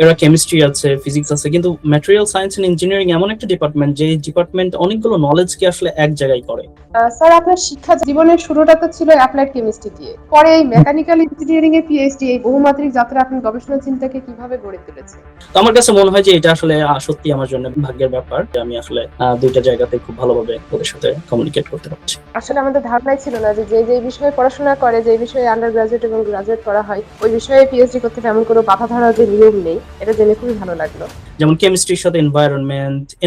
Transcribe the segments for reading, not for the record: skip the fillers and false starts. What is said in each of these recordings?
এরা কেমিস্ট্রি আছে, ফিজিক্স আছে, কিন্তু ম্যাটেরিয়াল সায়েন্স এন্ড ইঞ্জিনিয়ারিং এমন একটা ডিপার্টমেন্ট যে ডিপার্টমেন্ট অনেকগুলো নলেজকে আসলে এক জায়গায় করে। স্যার, আপনার শিক্ষা জীবনের শুরুটা তো ছিল অ্যাপ্লাইড কেমিস্ট্রি দিয়ে, পরে এই মেকানিক্যাল ইঞ্জিনিয়ারিং এ পিএইচডি, এই বহুমাত্রিক যাত্রা আপনি গবেষণা চিন্তাকে কিভাবে গড়ে তুলেছেন? তো আমার কাছে মনে হয় যে এটা আসলে সত্যি আমার জন্য ভাগ্যের ব্যাপার যে আমি আসলে দুইটা জায়গাতে খুব ভালোভাবে ওদের সাথে কমিউনিকেট করতে পারছি। আসলে আমাদের ধারণাই ছিল না যে যে বিষয়ে পড়াশোনা করে, যে বিষয়ে আন্ডার গ্রাজুয়েট এবং গ্রাজুয়েট করা হয়, ওই বিষয়ে পিএইচডি করতে তেমন কোনো বাধা ধরার যে নিয়ম নেই, এটা জেনে খুবই ভালো লাগলো। যেমন কেমিস্ট্রির সাথে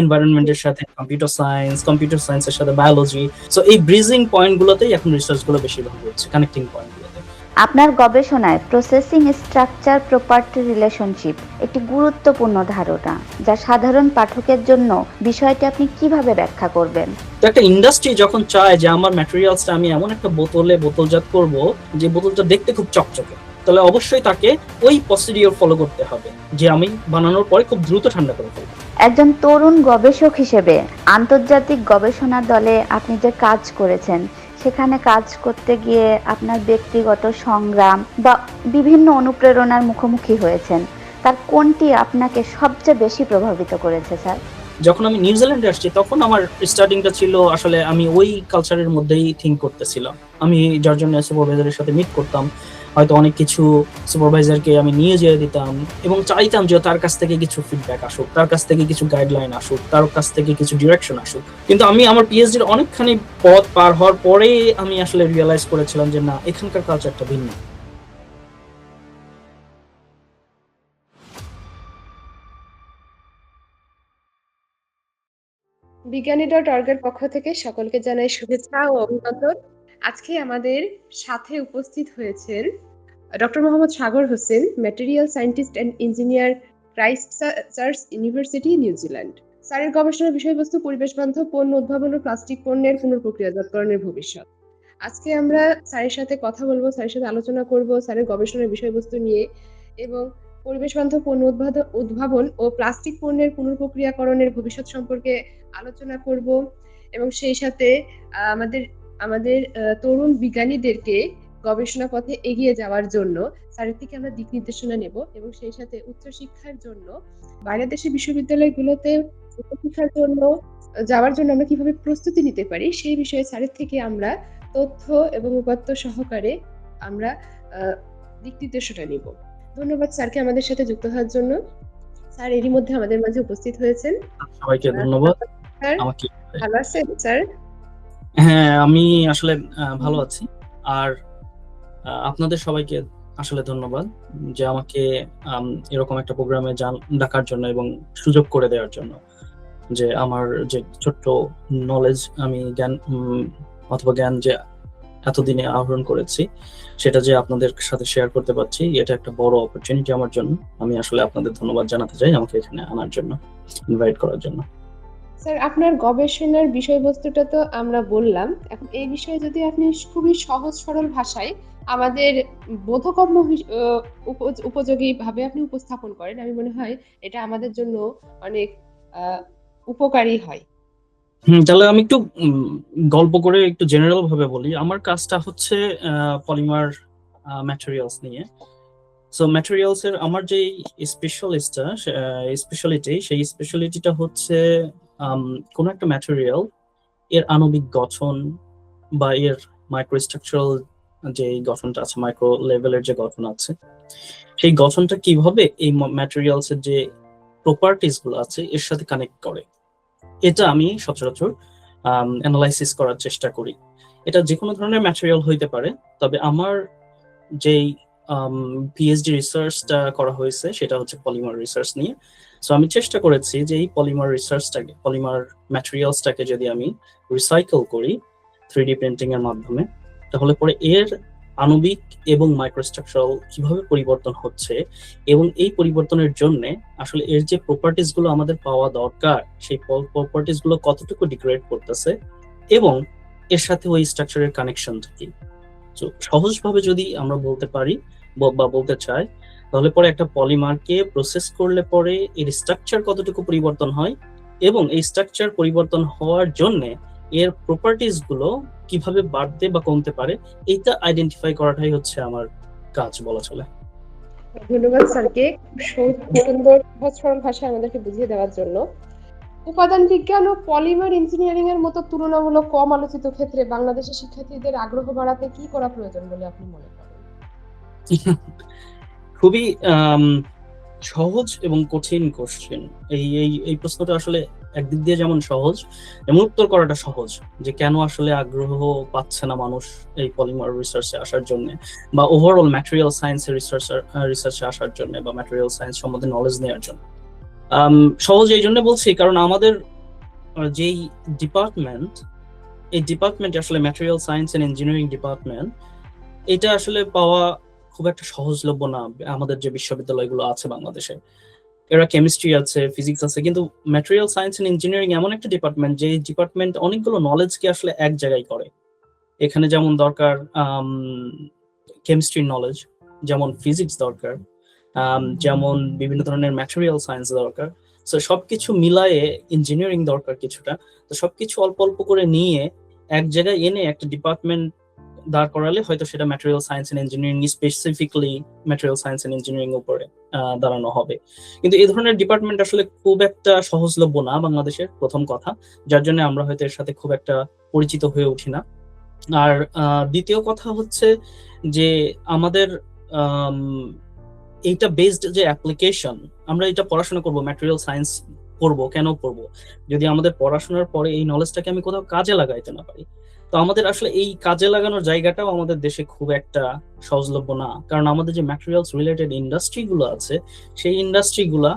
এনভায়রনমেন্টের সাথে কম্পিউটার সায়েন্সের সাথে বায়োলজি। সো এই ব্রিজিং পয়েন্ট গুলোতেই এখন রিসার্চ গুলো বেশিরভাগ হচ্ছে, কানেক্টিং পয়েন্ট গুলোতে। আপনার গবেষণায় প্রসেসিং স্ট্রাকচার প্রপার্টি রিলেশনশিপ একটি গুরুত্বপূর্ণ ধারণা, যা সাধারণ পাঠকের জন্য বিষয়টি আপনি কিভাবে ব্যাখ্যা করবেন? তো একটা ইন্ডাস্ট্রি যখন চায় যে আমার ম্যাটেরিয়ালসটা আমি এমন একটা বোতলজাত করব যে বোতলটা দেখতে খুব চকচকে, তাহলে অবশ্যই তাকে ওই প্রসিডিওর ফলো করতে হবে যে আমি বানানোর পরে খুব দ্রুত ঠান্ডা করে ফেলবো। একজন তরুণ গবেষক হিসেবে আন্তর্জাতিক গবেষণা দলে আপনি যে কাজ করেছেন, সেখানে কাজ করতে গিয়ে আপনার ব্যক্তিগত সংগ্রাম বা বিভিন্ন অনুপ্রেরণার মুখোমুখি হয়েছেন, তার কোনটি আপনাকে সবচেয়ে বেশি প্রভাবিত করেছে স্যার? যখন আমি নিউজিল্যান্ডে আসছি তখন আমার স্টার্টিংটা ছিল আসলে আমি ওই কালচারের মধ্যেই থিঙ্ক করতেছিলাম। আমি যার জন্য সুপারভাইজারের সাথে মিট করতাম, হয়তো অনেক কিছু সুপারভাইজারকে আমি নিয়ে যেয়ে দিতাম এবং চাইতাম যে তার কাছ থেকে কিছু ফিডব্যাক আসুক, তার কাছ থেকে কিছু গাইডলাইন আসুক, তার কাছ থেকে কিছু ডিরেকশন আসুক। কিন্তু আমি আমার পিএইচডির অনেকখানি পথ পার হওয়ার পরে আমি আসলে রিয়েলাইজ করেছিলাম যে না, এখানকার কালচারটা ভিন্ন। বিজ্ঞানী.org-এর পক্ষ থেকে সকলকে জানাই শুভেচ্ছা ও অভিনন্দন। আজকে আমাদের সাথে উপস্থিত হয়েছেন doctor Mohammad Sagar Hossain, material scientist and engineer, Christ church university, New Zealand. স্যারের গবেষণার বিষয়বস্তু পরিবেশ বান্ধব পণ্য উদ্ভাবন ও প্লাস্টিক পণ্যের পুনঃপ্রক্রিয়াজাতকরণের ভবিষ্যৎ। আজকে আমরা স্যারের সাথে কথা বলবো, স্যারের সাথে আলোচনা করব স্যারের গবেষণার বিষয়বস্তু নিয়ে, এবং পরিবেশ বান্ধব পণ্য উদ্ভাবন ও প্লাস্টিক পণ্যের পুনঃপ্রক্রিয়াকরণের ভবিষ্যৎ সম্পর্কে আলোচনা করব, এবং সেই সাথে আমাদের আমাদের তরুণ বিজ্ঞানীদেরকে গবেষণা পথে এগিয়ে যাওয়ার জন্য স্যারের থেকে আমরা দিক নির্দেশনা নেব, এবং সেই সাথে উচ্চশিক্ষার জন্য বাইরের দেশের বিশ্ববিদ্যালয়গুলোতে উচ্চশিক্ষার জন্য যাওয়ার জন্য আমরা কিভাবে প্রস্তুতি নিতে পারি সেই বিষয়ে স্যারের থেকে আমরা তথ্য এবং উপাত্ত সহকারে আমরা দিক নির্দেশনা নিব। ধন্যবাদ স্যারকে আমাদের সাথে যুক্ত হওয়ার জন্য। স্যার এরই মধ্যে আমাদের মাঝে উপস্থিত হয়েছেন। সবাইকে ধন্যবাদ। স্যার আমাকে ভালো আছেন স্যার? হ্যাঁ, আমি আসলে ভালো আছি। আর আপনাদের সবাইকে আসলে ধন্যবাদ যে আমাকে এরকম একটা প্রোগ্রামে ডাকার জন্য এবং সুযোগ করে দেওয়ার জন্য, যে আমার যে ছোট্ট নলেজ আমি জ্ঞান যে এতদিনে আহরণ করেছি সেটা যে আপনাদের সাথে শেয়ার করতে পারছি, এটা একটা বড় অপরচুনিটি আমার জন্য। আমি আসলে আপনাদের ধন্যবাদ জানাতে চাই আমাকে এখানে আনার জন্য, ইনভাইট করার জন্য। স্যার, আপনার গবেষণার বিষয়বস্তুটা তো আমরা বললাম, এখন এই বিষয়ে যদি আপনি খুবই সহজ সরল ভাষায় আমাদের বোধগম্য উপযোগী ভাবে আপনি উপস্থাপন করেন, আমি মনে হয় এটা আমাদের জন্য অনেক উপকারী হয়। তাহলে আমি একটু গল্প করে একটু জেনারেল ভাবে বলি। আমার কাজটা হচ্ছে পলিমার ম্যাটেরিয়ালস নিয়ে। সো ম্যাটেরিয়ালস এর আমার যে সেই স্পেশালিটিটা হচ্ছে কোন একটা ম্যাটেরিয়াল এর আণবিক গঠন বা এর মাইক্রোস্ট্রাকচারাল যে গঠনটা আছে, মাইক্রো লেভেলের যে গঠন আছে, সেই গঠনটা কিভাবে এই ম্যাটেরিয়ালস এর যে প্রপার্টিস গুলো আছে এর সাথে কানেক্ট করে, এটা আমি সচরাচর অ্যানালাইসিস করার চেষ্টা করি। এটা যে কোনো ধরনের ম্যাটেরিয়াল হইতে পারে, তবে আমার যেই পিএইচডি রিসার্চটা করা হয়েছে সেটা হচ্ছে পলিমার রিসার্চ নিয়ে। সো আমি চেষ্টা করেছি যে এই পলিমার ম্যাটেরিয়ালসটাকে যদি আমি রিসাইকেল করি 3D প্রিন্টিং এর মাধ্যমে, তাহলে পরে এর আণবিক এবং মাইক্রোস্ট্রাকচারাল কিভাবে পরিবর্তন হচ্ছে এবং এই পরিবর্তনের জন্য আসলে এর যে প্রপার্টিস গুলো আমাদের পাওয়া দরকার সেই প্রপার্টিস গুলো কতটুকু ডিগ্রেড করতেছে এবং এর সাথে ওই স্ট্রাকচারের কানেকশনটা কি। তো সহজভাবে যদি আমরা বলতে পারি বা বলতে চাই, তাহলে পরে একটা পলিমারকে প্রসেস করলে পরে এর স্ট্রাকচার কতটুকু পরিবর্তন হয় এবং এই স্ট্রাকচার পরিবর্তন হওয়ার জন্য এর প্রপার্টিস গুলো কিভাবে বাড়তে বা কমতে পারে, এইটা আইডেন্টিফাই করাটাই হচ্ছে আমার কাজ বলা চলে। ধন্যবাদ স্যারকে সুন্দর সহজ সরল ভাষায় আমাদেরকে বুঝিয়ে দেওয়ার জন্য। উপাদান বিজ্ঞান ও পলিমার ইঞ্জিনিয়ারিং এর মতো তুলনামূলক কম আলোচিত ক্ষেত্রে বাংলাদেশের শিক্ষার্থীদের আগ্রহ বাড়াতে কি করা প্রয়োজন বলে আপনি মনে করেন? খুবই সহজ এবং কঠিন কোশ্চেন। এই প্রশ্নটা আসলে একদিক দিয়ে যেমন সহজ, এমন উত্তর করাটা সহজ, যে কেন আসলে আগ্রহ পাচ্ছে না মানুষ এই পলিমার রিসার্চে আসার জন্য, বা ওভারঅল ম্যাটেরিয়াল সায়েন্সের রিসার্চে আসার জন্য, বা ম্যাটেরিয়াল সায়েন্স সম্বন্ধে নলেজ নেওয়ার জন্য। সহজ এই জন্য বলছি কারণ আমাদের যেই ডিপার্টমেন্ট, এই ডিপার্টমেন্ট আসলে material science and engineering department, এটা আসলে পাওয়া খুব একটা সহজলভ্য না। আমাদের যে বিশ্ববিদ্যালয়গুলো আছে বাংলাদেশে, এরা কেমিস্ট্রি আছে, ফিজিক্স আছে, কিন্তু ম্যাটেরিয়াল সায়েন্স এন্ড ইঞ্জিনিয়ারিং এমন একটা ডিপার্টমেন্ট যে ডিপার্টমেন্ট অনেকগুলো নলেজকে আসলে এক জায়গায় করে। এখানে যেমন দরকার কেমিস্ট্রির নলেজ, যেমন ফিজিক্স দরকার, যেমন বিভিন্ন ধরনের ম্যাটেরিয়াল সায়েন্স দরকার। তো সবকিছু মিলায়ে ইঞ্জিনিয়ারিং দরকার কিছুটা। তো সবকিছু অল্প অল্প করে নিয়ে এক জায়গায় এনে একটা ডিপার্টমেন্ট দাঁড় করালে হয়তো সেটা material science and engineering, specifically material science and engineering উপরে দাঁড়ানো হবে। কিন্তু এই ধরনের ডিপার্টমেন্ট আসলে খুব একটা সহজলভ্য না বাংলাদেশের, প্রথম কথা, যার জন্য আমরা হয়তো এর সাথে খুব একটা পরিচিত হয়ে উঠি না। আর দ্বিতীয় কথা হচ্ছে যে আমাদের এইটা বেসড যে অ্যাপ্লিকেশন, আমরা এটা পড়াশোনা করব, ম্যাটেরিয়াল সায়েন্স পড়বো, কেন পড়বো যদি আমাদের পড়াশোনার পরে এই নলেজটাকে আমি কোথাও কাজে লাগাইতে না পারি? তো আমাদের আসলে এই কাজে লাগানোর জায়গাটাও আমাদের দেশে খুব একটা সহজলভ্য না, কারণ আমাদের যে ম্যাটেরিয়ালস রিলেটেড ইন্ডাস্ট্রি গুলো আছে, সেই ইন্ডাস্ট্রি গুলা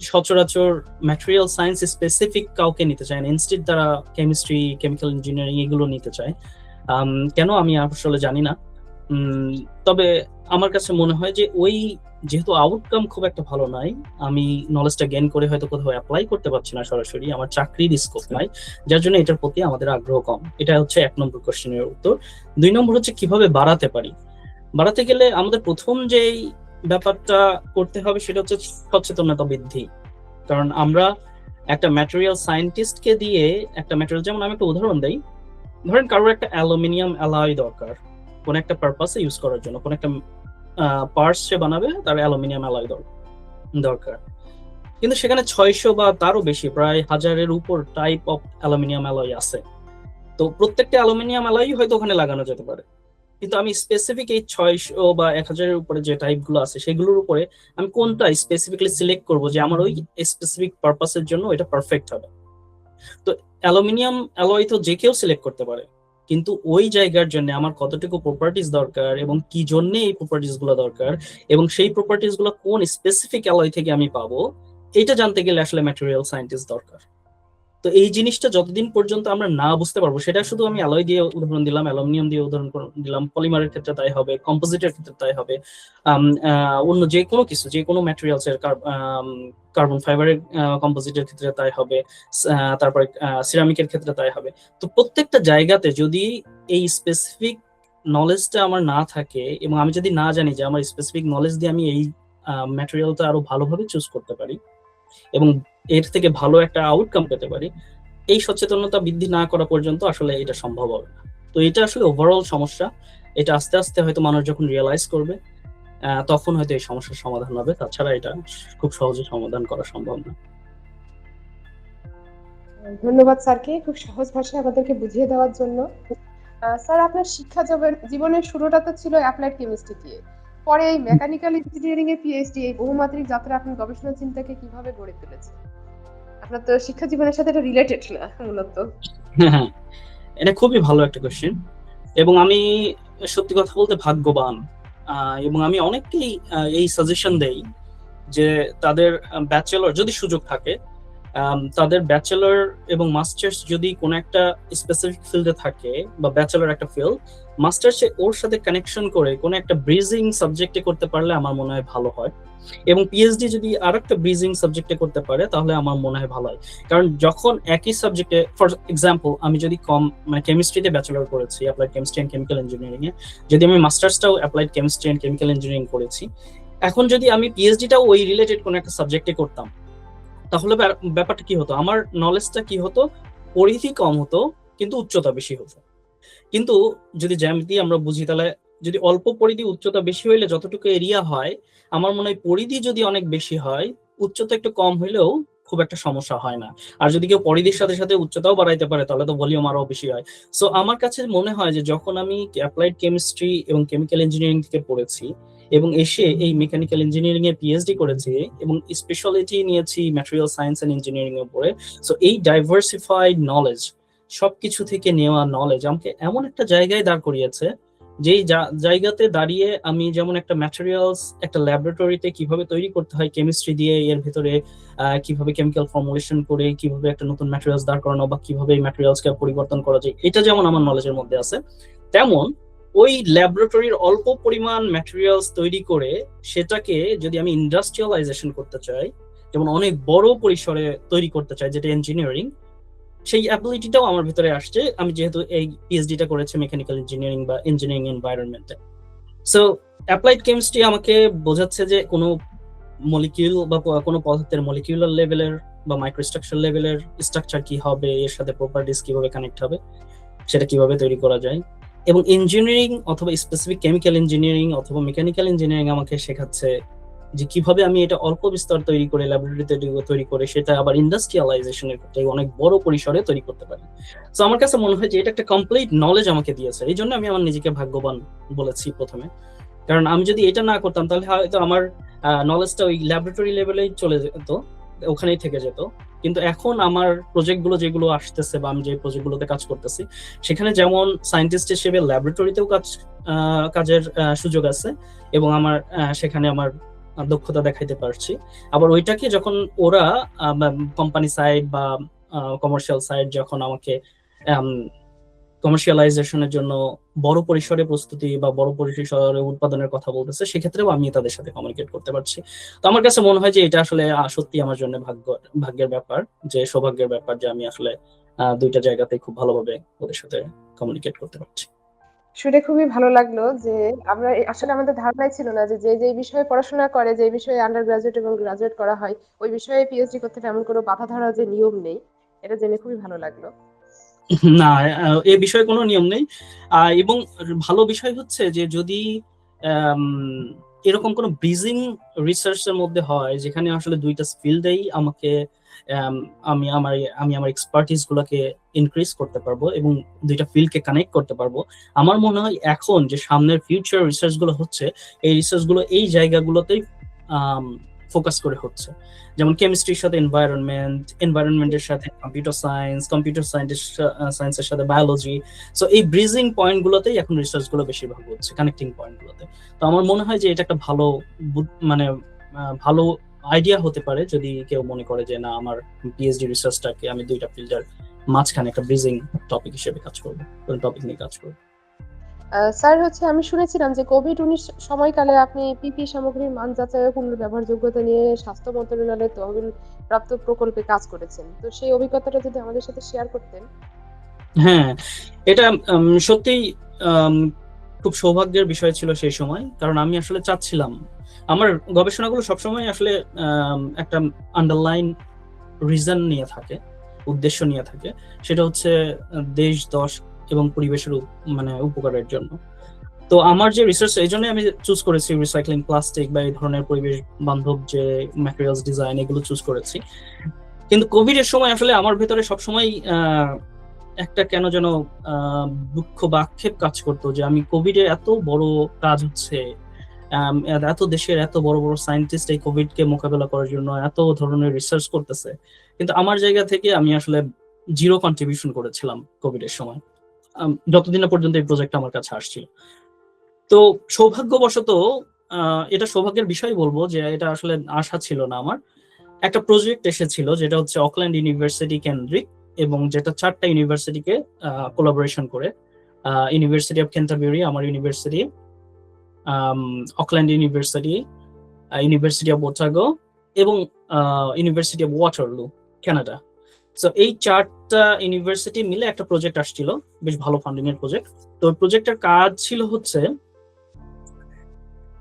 সচরাচর ম্যাটেরিয়াল সায়েন্স স্পেসিফিক কাউকে নিতে চায় না, ইনস্টিট তারা কেমিস্ট্রি, কেমিক্যাল ইঞ্জিনিয়ারিং এগুলো নিতে চায়। কেন আমি আসলে জানি না। তবে আমার কাছে মনে হয় যে ওই যেহেতু আউটকাম খুব একটা ভালো নাই, আমি নলেজটা গেইন করে হয়তো কোথাও অ্যাপ্লাই করতে পারছি না সরাসরি, আমার চাকরির স্কোপ নাই, যার জন্য এটার প্রতি আমাদের আগ্রহ কম। এটা হচ্ছে 1 নম্বর কোশ্চেনের উত্তর। 2 নম্বর হচ্ছে কিভাবে বাড়াতে পারি। বাড়াতে গেলে আমাদের প্রথম যেই ব্যাপারটা করতে হবে সেটা হচ্ছে সচেতনতা বৃদ্ধি। কারণ আমরা একটা ম্যাটেরিয়াল সায়েন্টিস্টকে দিয়ে একটা ম্যাটেরিয়াল, যেমন আমি একটা উদাহরণ দেই, ধরেন কারোর একটা অ্যালুমিনিয়াম অ্যালয় দরকার কোন একটা পারপাসে ইউজ করার জন্য, কোন একটা পার্টস সে বানাবে, তার অ্যালুমিনিয়াম অ্যালয় দরকার, কিন্তু সেখানে 600 বা তারও বেশি, প্রায় 1000-এর উপর টাইপ অফ অ্যালুমিনিয়াম অ্যালয় আছে। তো প্রত্যেকটা অ্যালুমিনিয়াম অ্যালয় হয়তো ওখানে লাগানো যেতে পারে, কিন্তু আমি স্পেসিফিক এই 600 বা 1000-এর উপরে যে টাইপ গুলো আছে সেগুলোর উপরে আমি কোনটা স্পেসিফিকলি সিলেক্ট করব যে আমার ওই স্পেসিফিক পারপাসের জন্য এটা পারফেক্ট হবে। তো অ্যালুমিনিয়াম অ্যালয় তো যে কেউ সিলেক্ট করতে পারে, কিন্তু ওই জায়গার জন্য আমার কতটুকু প্রপার্টিজ দরকার এবং কি জন্য এই প্রপার্টিজ গুলো দরকার এবং সেই প্রপার্টিজ গুলো কোন স্পেসিফিক অ্যালয় থেকে আমি পাবো, এটা জানতে গেলে আসলে ম্যাটেরিয়াল সায়েন্টিস্ট দরকার। তো এই জিনিসটা যতদিন পর্যন্ত আমরা না বুঝতে পারবো, সেটা শুধু আমি অ্যালয় দিয়ে উদাহরণ দিলাম, অ্যালুমিনিয়াম দিয়ে উদাহরণ দিলাম, পলিমারের ক্ষেত্রে তাই হবে, কম্পোজিটের ক্ষেত্রে তাই হবে, অন্য যে কোনো কিছু, যে কোনো ম্যাটেরিয়ালস এর, কার্বন ফাইবারের কম্পোজিটের ক্ষেত্রে তাই হবে, তারপরে সিরামিকের ক্ষেত্রে তাই হবে। তো প্রত্যেকটা জায়গাতে যদি এই স্পেসিফিক নলেজটা আমার না থাকে এবং আমি যদি না জানি যে আমার স্পেসিফিক নলেজ দিয়ে আমি এই ম্যাটেরিয়ালটা আরো ভালোভাবে চুজ করতে পারি এবং এর থেকে ভালো একটা আউটকাম পেতে পারি, এই সচেতনতা বৃদ্ধি না করা পর্যন্ত আসলে এটা সম্ভব হবে না। তো এটা আসলে ওভারঅল সমস্যা। এটা আস্তে আস্তে হয়তো মানুষ যখন রিয়েলাইজ করবে তখন হয়তো এই সমস্যার সমাধান হবে, তাছাড়া এটা খুব সহজে সমাধান করা সম্ভব না। ধন্যবাদ স্যারকে খুব সহজ ভাষায় আমাদেরকে বুঝিয়ে দেওয়ার জন্য। স্যার, আপনার শিক্ষা জীবনের শুরুটা তো ছিল অ্যাপ্লাইড কেমিস্ট্রি দিয়ে, পরে এই মেকানিক্যাল ইঞ্জিনিয়ারিং এ পিএইচডি, এই বহুমাত্রিক যাত্রা আপনি গবেষণা চিন্তাকে কিভাবে গড়ে তুলেছেন? আপনার তো শিক্ষা জীবনের সাথে এটা রিলেটেড না মূলত। হ্যাঁ, এটা খুবই ভালো একটা কোশ্চেন এবং আমি সত্যি কথা বলতে ভাগ্যবান, এবং আমি অনেককেই এই সাজেশন দেই যে তাদের ব্যাচেলর যদি সুযোগ থাকে, তাদের ব্যাচেলর এবং মাস্টার্স যদি কোনো একটা স্পেসিফিক ফিল্ডে থাকে, বা ব্যাচেলর একটা ফিল্ড, মাস্টার্সে ওর সাথে কানেকশন করে কোনো একটা ব্রিজিং সাবজেক্টে করতে পারলে আমার মনে হয় ভালো হয়, এবং পিএইচডি যদি আর একটা ব্রিজিং সাবজেক্টে করতে পারে তাহলে আমার মনে হয় ভালো হয়। কারণ যখন একই সাবজেক্টে, ফর এক্সাম্পল আমি যদি কেমিস্ট্রিতে ব্যাচেলর করেছি, applied chemistry and chemical engineering এ, যদি আমি মাস্টার্সটাও applied chemistry and chemical engineering করেছি, এখন যদি আমি পিএইচডিটাও ওই রিলেটেড কোনো একটা সাবজেক্টে করতাম, তাহলে ব্যাপারটা কি হতো, আমার নলেজটা কি হতো, পরিধি কম হতো কিন্তু উচ্চতা বেশি হতো। কিন্তু যদি জ্যামিতি আমরা বুঝি, তাহলে যদি অল্প পরিধি উচ্চতা বেশি হইলে যতটুকু এরিয়া হয়, আমার মনে হয় পরিধি যদি অনেক বেশি হয়, উচ্চতা একটু কম হইলেও খুব একটা সমস্যা হয় না। আর যদি কেউ পরিধির সাথে সাথে উচ্চতাও বাড়াইতে পারে তাহলে তো ভলিউম আরো বেশি হয়। সো আমার কাছে মনে হয় যে যখন আমি অ্যাপ্লাইড কেমিস্ট্রি এবং কেমিক্যাল ইঞ্জিনিয়ারিং থেকে পড়েছি এবং এসে এই মেকানিক্যাল ইঞ্জিনিয়ারিং এ পিএইচডি করেছি এবং স্পেশালিটি নিয়েছি ম্যাটেরিয়াল সায়েন্স এন্ড ইঞ্জিনিয়ারিং এর উপরে, সো এই ডাইভার্সিফাইড নলেজ, সবকিছু থেকে নেওয়া নলেজ আমাকে এমন একটা জায়গায় দাঁড় করিয়েছে যেই জায়গাতে দাঁড়িয়ে আমি যেমন একটা ম্যাটেরিয়ালস একটা ল্যাবরেটরিতে কিভাবে তৈরি করতে হয় কেমিস্ট্রি দিয়ে, এর ভিতরে কিভাবে কেমিক্যাল ফর্মুলেশন করে কিভাবে একটা নতুন ম্যাটেরিয়ালস দাঁড় করানো বা কিভাবে এই ম্যাটেরিয়ালসকে পরিবর্তন করা যায়, এটা যেমন আমার নলেজের মধ্যে আছে, তেমন ওই ল্যাবরেটরির অল্প পরিমাণ ম্যাটেরিয়ালস তৈরি করে সেটাকে যদি আমি ইন্ডাস্ট্রিয়ালাইজেশন করতে চাই, যেমন অনেক বড় পরিসরে তৈরি করতে চাই, যেটা ইঞ্জিনিয়ারিং, সেই অ্যাবিলিটিটাও আমার ভিতরে আসছে আমি যেহেতু এই পিএইচডিটা করেছি মেকানিক্যাল ইঞ্জিনিয়ারিং বা ইঞ্জিনিয়ারিং এনভায়রনমেন্টে। সো অ্যাপ্লাইড কেমিস্ট্রি আমাকে বোঝাচ্ছে যে কোনো মলিকিউল বা কোনো পদার্থের মলিকিউলার লেভেলের বা মাইক্রোস্ট্রাকচার লেভেলের স্ট্রাকচার কি হবে, এর সাথে প্রপার্টিস কিভাবে কানেক্ট হবে, সেটা কিভাবে তৈরি করা যায়। এবং ইঞ্জিনিয়ারিং অথবা স্পেসিফিক কেমিক্যাল ইঞ্জিনিয়ারিং অথবা মেকানিক্যাল ইঞ্জিনিয়ারিং আমাকে শেখাচ্ছে যে কিভাবে আমি এটা অল্প বিস্তর তৈরি করে ল্যাবরেটরিতে তৈরি করে সেটা আবার ইন্ডাস্ট্রিয়ালাইজেশনের ক্ষেত্রে অনেক বড় পরিসরে তৈরি করতে পারি। তো আমার কাছে মনে হয় যে এটা একটা কমপ্লিট নলেজ আমাকে দিয়েছে, এই জন্য আমি আমার নিজেকে ভাগ্যবান বলেছি প্রথমে। কারণ আমি যদি এটা না করতাম তাহলে হয়তো আমার নলেজটা ওই ল্যাবরেটরি লেভেলেই চলে যেত, ওখানেই থেকে যেত। কিন্তু এখন আমার প্রজেক্টগুলো যেগুলো আসতেছে বা আমি যে প্রজেক্টগুলোতে কাজ করতেছি সেখানে যেমন সায়েন্টিস্ট হিসেবে ল্যাবরেটরিতেও কাজের সুযোগ আছে এবং আমার সেখানে আমার দক্ষতা দেখাইতে পারছি। আবার ওইটাকে যখন ওরা কোম্পানি সাইড বা কমার্শিয়াল সাইড যখন আমাকে কমার্শিয়ালাইজেশনের জন্য বড় পরিসরে প্রস্তুতি বা বড় পরিসরে উৎপাদনের কথা বলতেছে, সেক্ষেত্রেও আমি তাদের সাথে কমিউনিকেট করতে পারছি। তো আমার কাছে মনে হয় যে এটা আসলে সত্যি আমার জন্য ভাগ্যের ব্যাপার, যে সৌভাগ্যের ব্যাপার যে আমি আসলে দুইটা জায়গাতে খুব ভালোভাবে ওদের সাথে কমিউনিকেট করতে পারছি। শুনে খুবই ভালো লাগলো যে আমরা আসলে আমাদের ধারণাই ছিল না যে যে বিষয়ে পড়াশোনা করে, যে বিষয়ে আন্ডার গ্রাজুয়েট এবং গ্রাজুয়েট করা হয় ওই বিষয়ে পিএইচডি করতে এমন কোনো বাধা ধরা যে নিয়ম নেই। এটা জেনে খুবই ভালো লাগলো। না, এ বিষয়ে কোনো নিয়ম নেই। এবং ভালো বিষয় হচ্ছে যে যদি এরকম কোনো ব্রিজিং রিসার্চের মধ্যে হয় যেখানে আসলে দুইটা ফিল্ডেই আমাকে আমি আমার এক্সপার্টিস গুলোকে ইনক্রিজ করতে পারবো এবং দুইটা ফিল্ডকে কানেক্ট করতে পারবো। আমার মনে হয় এখন যে সামনের ফিউচার রিসার্চ গুলো হচ্ছে এই রিসার্চ গুলো এই জায়গাগুলোতেই ফোকাস করে হচ্ছে, যেমন কেমিস্ট্রির সাথে এনভায়রনমেন্টের সাথে কম্পিউটার সায়েন্সের সাথে বায়োলজি। সো এই ব্রিজিং পয়েন্ট গুলোতেই এখন রিসার্চ গুলো বেশিরভাগ হচ্ছে, কানেক্টিং পয়েন্ট গুলোতে। তো আমার মনে হয় যে এটা একটা ভালো মানে ভালো আইডিয়া হতে পারে যদি কেউ মনে করে যে না আমার পিএইচডি রিসার্চটাকে আমি দুইটা ফিল্ডের মাঝখানে একটা ব্রিজিং টপিক হিসেবে কাজ করবো, টপিক নিয়ে কাজ করবো। স্যার আমি শুনেছিলাম যে কোভিড-19 সময়কালে আপনি পিপি সামগ্রীর মান যাচাই ও পুনর্ব্যবহারযোগ্যতা নিয়ে স্বাস্থ্য মন্ত্রণালয়ের তহবিল প্রাপ্ত প্রকল্পে কাজ করেছেন। তো সেই অভিজ্ঞতাটা যদি আমাদের সাথে শেয়ার করতেন। হ্যাঁ, এটা সত্যিই খুব সৌভাগ্যের বিষয় ছিল সেই সময়, কারণ আমি আসলে চাচ্ছিলাম আমার গবেষণাগুলো সবসময় আসলে একটা আন্ডারলাইন রিজন নিয়ে থাকে, উদ্দেশ্য নিয়ে থাকে, সেটা হচ্ছে দেশ দশ এবং পরিবেশের মানে উপকারের জন্য। তো আমার যে রিসার্চ, এই জন্য আমি চুজ করেছি রিসাইক্লিং প্লাস্টিক বা এই ধরনের পরিবেশ বান্ধব যে ম্যাটেরিয়ালস ডিজাইন এগুলো চুজ করেছি। কিন্তু কোভিড এর সময় আসলে আমার ভেতরে সবসময় একটা কেন যেন দুঃখ বা আক্ষেপ কাজ করতো যে আমি কোভিডে এত বড় কাজ হচ্ছে, এত দেশের এত বড় বড় সায়েন্টিস্ট এই কোভিড কে মোকাবেলা করার জন্য এত ধরনের রিসার্চ করতেছে, কিন্তু আমার জায়গা থেকে আমি আসলে জিরো কন্ট্রিবিউশন করেছিলাম কোভিড এর সময়, যতদিন না পর্যন্ত এই প্রজেক্ট আমার কাছে আসছিল। তো সৌভাগ্যবশত এটা সৌভাগ্যের বিষয় বলবো যে এটা আসলে আশা ছিল না আমার, একটা প্রজেক্ট এসেছিল যেটা হচ্ছে অকল্যান্ড ইউনিভার্সিটি কেন্দ্রিক এবং যেটা 4টা ইউনিভার্সিটিকে কোলাবোরেশন করে, ইউনিভার্সিটি অফ ক্যান্টারবারি আমার university, Auckland university, university of Otago এবং university of Waterloo Canada. So এই 4টা ইউনিভার্সিটি মিলে একটা প্রজেক্ট আসছিল, বেশ ভালো ফান্ডিং এর প্রজেক্ট। তো প্রজেক্টের কাজ ছিল হচ্ছে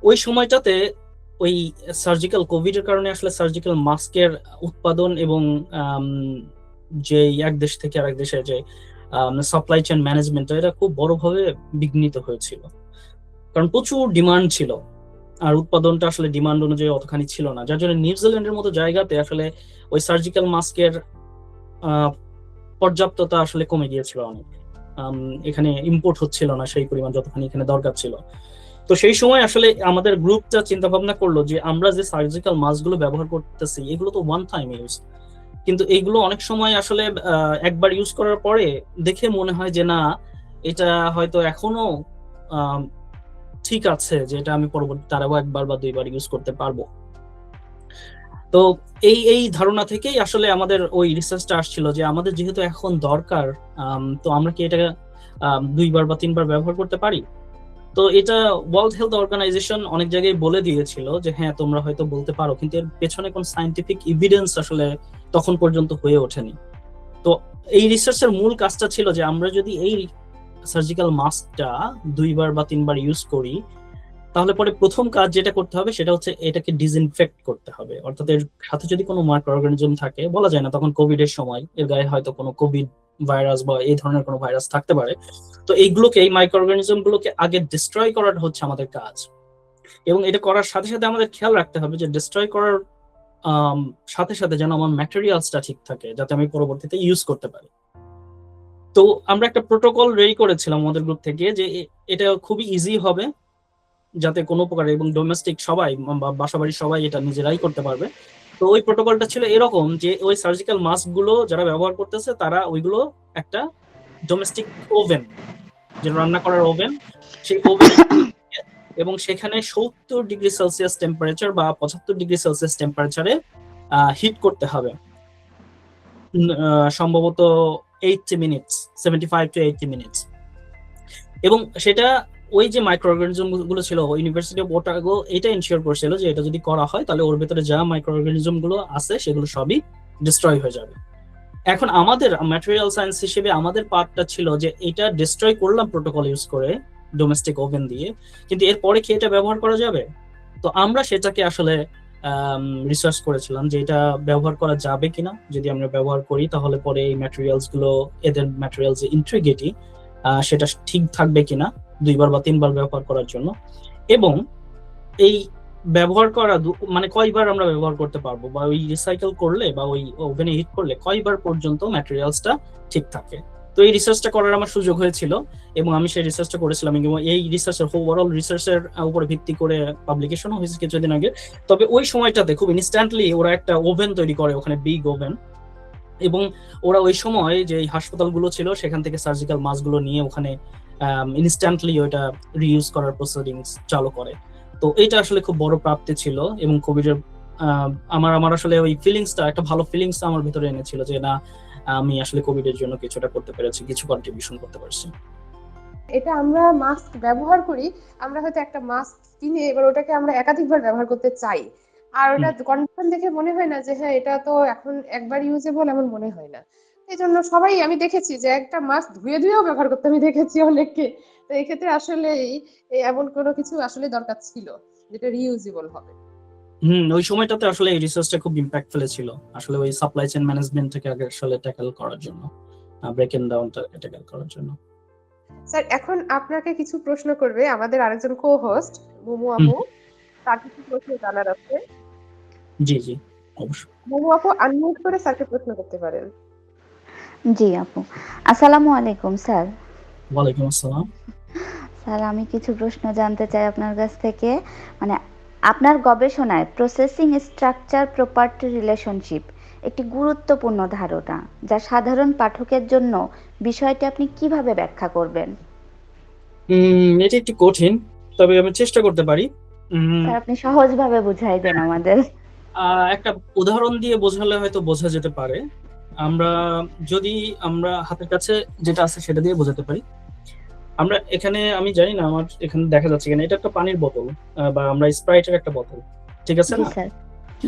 ওই সময়টাতে ওই সার্জিক্যাল কোভিড এর কারণে আসলে সার্জিক্যাল মাস্কের উৎপাদন এবং যে এক দেশ থেকে আরেক দেশে যে সাপ্লাই চেইন ম্যানেজমেন্ট এটা খুব বড়ভাবে বিঘ্নিত হয়েছিল। কারণ প্রচুর ডিমান্ড ছিল, আর উৎপাদনটা আসলে ডিমান্ড অনুযায়ী অতখানি ছিল না, যার জন্য নিউজিল্যান্ডের মতো জায়গাতে আসলে ওই সার্জিক্যাল মাস্কের পর্যাপ্ততা আসলে কমে গিয়েছিল অনেক। এখানে ইম্পোর্ট হচ্ছিল না সেই পরিমাণ যতখানি এখানে দরকার ছিল। তো সেই সময় আসলে আমাদের গ্রুপটা চিন্তা ভাবনা করলো যে আমরা যে সার্জিক্যাল মাস্কগুলো ব্যবহার করতেছি এগুলো তো ওয়ান টাইম ইউজ, কিন্তু এইগুলো অনেক সময় আসলে একবার ইউজ করার পরে দেখে মনে হয় যে না, এটা হয়তো এখনো ঠিক আছে, যে এটা আমি পরবর্তীতে আরো একবার বা দুইবার ইউজ করতে পারবো। তো এই ধারণা থেকেই আসলে আমাদের ওই রিসার্চটা আসছিল যে আমাদের যেহেতু এখন দরকার, তো আমরা কি এটা দুইবার বা তিনবার ব্যবহার করতে পারি। তো এটা ওয়ার্ল্ড হেলথ অর্গানাইজেশন অনেক জায়গায় বলে দিয়েছিল যে হ্যাঁ তোমরা হয়তো বলতে পারো, কিন্তু এর পেছনে কোন সায়েন্টিফিক এভিডেন্স আসলে তখন পর্যন্ত হয়ে ওঠেনি। তো এই রিসার্চের মূল কাজটা ছিল যে আমরা যদি এই সার্জিক্যাল মাস্কটা দুইবার বা তিনবার ইউজ করি, তাহলে পরে প্রথম কাজ যেটা করতে হবে সেটা হচ্ছে এটাকে ডিসইনফেক্ট করতে হবে। অর্থাৎ এর সাথে যদি কোনো মাইক্রো অর্গানিজম থাকে, বলা যায় না তখন কোভিড এর সময় এর গায়ে হয়তো কোনো কোভিড ভাইরাস বা এই ধরনের কোনো ভাইরাস থাকতে পারে, তো এইগুলোকে, এই মাইক্রো অর্গানিজম গুলোকে আগে ডিস্ট্রয় করাটা হচ্ছে আমাদের কাজ। এবং এটা করার সাথে সাথে আমাদের খেয়াল রাখতে হবে যে ডিস্ট্রয় করার সাথে সাথে যেন আমার ম্যাটেরিয়ালসটা ঠিক থাকে, যাতে আমি পরবর্তীতে ইউজ করতে পারি। তো আমরা একটা প্রোটোকল রেডি করেছিলাম আমাদের গ্রুপ থেকে যে এটা খুবই ইজি হবে, যাতে কোনো প্রকার, এবং ডোমেস্টিক সবাই বাসাবাড়ির সবাই এটা নিজেরাই করতে পারবে। তো ওই প্রোটোকলটা ছিল এরকম যে ওই সার্জিক্যাল মাস্ক গুলো যারা ব্যবহার করতেছে তারা ওইগুলো একটা ডোমেস্টিক ওভেন, যে রান্না করার ওভেন, সেই ওভেন এবং সেখানে 70°C টেম্পারেচার বা 75°C টেম্পারেচারে হিট করতে হবে সম্ভবত 80 মিনিটস, 75 to 80 মিনিটস। এবং সেটা ওই যে মাইক্রো অর্গানিজম গুলো ছিল, ইউনিভার্সিটি অফ ওটাগো এটা এনশিওর করছিল যে এটা যদি করা হয় তাহলে ওর ভেতরে যা মাইক্রো অর্গানিজম গুলো আছে সেগুলো সবই ডিস্ট্রয় হয়ে যাবে। এখন আমাদের ম্যাটেরিয়াল সায়েন্স হিসেবে আমাদের পার্টটা ছিল যে এটা ডিস্ট্রয় করলাম প্রোটোকল ইউজ করে ডোমেস্টিক ওভেন দিয়ে, কিন্তু এরপরে কি এটা ব্যবহার করা যাবে? তো আমরা সেটাকে আসলে রিসার্চ করেছিলাম যে এটা ব্যবহার করা যাবে কিনা। যদি আমরা ব্যবহার করি তাহলে পরে এই ম্যাটেরিয়ালস গুলো, এদের ম্যাটেরিয়ালস এর ইন্টিগ্রিটি সেটা ঠিক থাকবে কিনা দুইবার বা তিনবার ব্যবহার করার জন্য, এবং এই ব্যবহার করা মানে কয়বার আমরা ব্যবহার করতে পারবো, বা ওই রিসাইকেল করলে বা ওই ওভেনে হিট করলে কয়বার পর্যন্ত ম্যাটেরিয়ালসটা ঠিক থাকে। তো এই রিসার্চটা করার আমার সুযোগ হয়েছিল এবং আমি সেই রিসার্চটা করেছিলাম, এবং এই রিসার্চের ওভারঅল রিসার্চের উপরে ভিত্তি করে পাবলিকেশনও হয়েছে কিছুদিন আগে। তবে ওই সময়টাতে খুব ইনস্ট্যান্টলি ওরা একটা ওভেন তৈরি করে, ওখানে বিগ ওভেন, এবং ওরা ওই সময় যে হাসপাতালগুলো ছিল সেখান থেকে সার্জিক্যাল মাস্কগুলো নিয়ে ওখানে ইনস্ট্যান্টলি ওইটা রিইউজ করার প্রসিডিংস চালু করে। তো এটা আসলে খুব বড় প্রাপ্তি ছিল, এবং কোভিডের আমার আসলে ওই ফিলিংসটা, একটা ভালো ফিলিংস আমার ভিতরে এনেছিল যে না, আমি আসলে কোভিডের জন্য কিছুটা করতে পেরেছি, কিছু কন্ট্রিবিউশন করতে পারছি। এটা আমরা মাস্ক ব্যবহার করি, আমরা হয়তো একটা মাস্ক কিনে এবার ওটাকে আমরা একাধিকবার ব্যবহার করতে চাই, আর ওটা কন্ডিশন দেখে মনে হয় না যে হ্যাঁ এটা তো এখন একবার ইউজেবল, এমন মনে হয় না। এই জন্য সবাই, আমি দেখেছি যে একটা মাস্ক ধুয়ে ধুয়েও ব্যবহার করতে আমি দেখেছি অনেককে। তো এই ক্ষেত্রে আসলে এমন কোনো কিছু আসলে দরকার ছিল যেটা রিইউজেবল হবে। ওই সময়টাতে আসলে এই রিসার্চটা খুব ইম্প্যাক্ট ফেলেছিল আসলে ওই সাপ্লাই চেইন ম্যানেজমেন্টটাকে আগে আসলে ট্যাকল করার জন্য, ব্রেক এন্ড ডাউনটা ট্যাকল করার জন্য। স্যার, এখন আপনাকে কিছু প্রশ্ন করবে আমাদের আরেকজন কো-হোস্ট মোমো আপু, তার কিছু প্রশ্ন জানার আছে। জি জি অবশ্যই। মোমো আপু আনমিউট করে স্যারকে প্রশ্ন করতে পারেন। জি আপু, আসসালামু আলাইকুম স্যার। ওয়ালাইকুম আসসালাম। স্যার, আমি কিছু প্রশ্ন জানতে চাই আপনার কাছ থেকে। মানে আপনার গবেষণায় প্রসেসিং স্ট্রাকচার প্রপার্টি রিলেশনশিপ একটি গুরুত্বপূর্ণ ধারণা, যা সাধারণ পাঠকের জন্য বিষয়টি আপনি কিভাবে ব্যাখ্যা করবেন? এটা একটু কঠিন, তবে আমি চেষ্টা করতে পারি। স্যার, আপনি সহজভাবে বুঝাই দেন আমাদের। একটা উদাহরণ দিয়ে বোঝালে হয়তো বোঝা যেতে পারে। আমরা হাতের কাছে যেটা আছে সেটা দিয়ে বোঝাতে পারি। আমরা এখানে, আমি জানি না আমার এখানে দেখা যাচ্ছে কিনা, এটা একটা পানির বোতল বা আমরা স্প্রাইটের একটা বোতল, ঠিক আছে জি না? স্যার।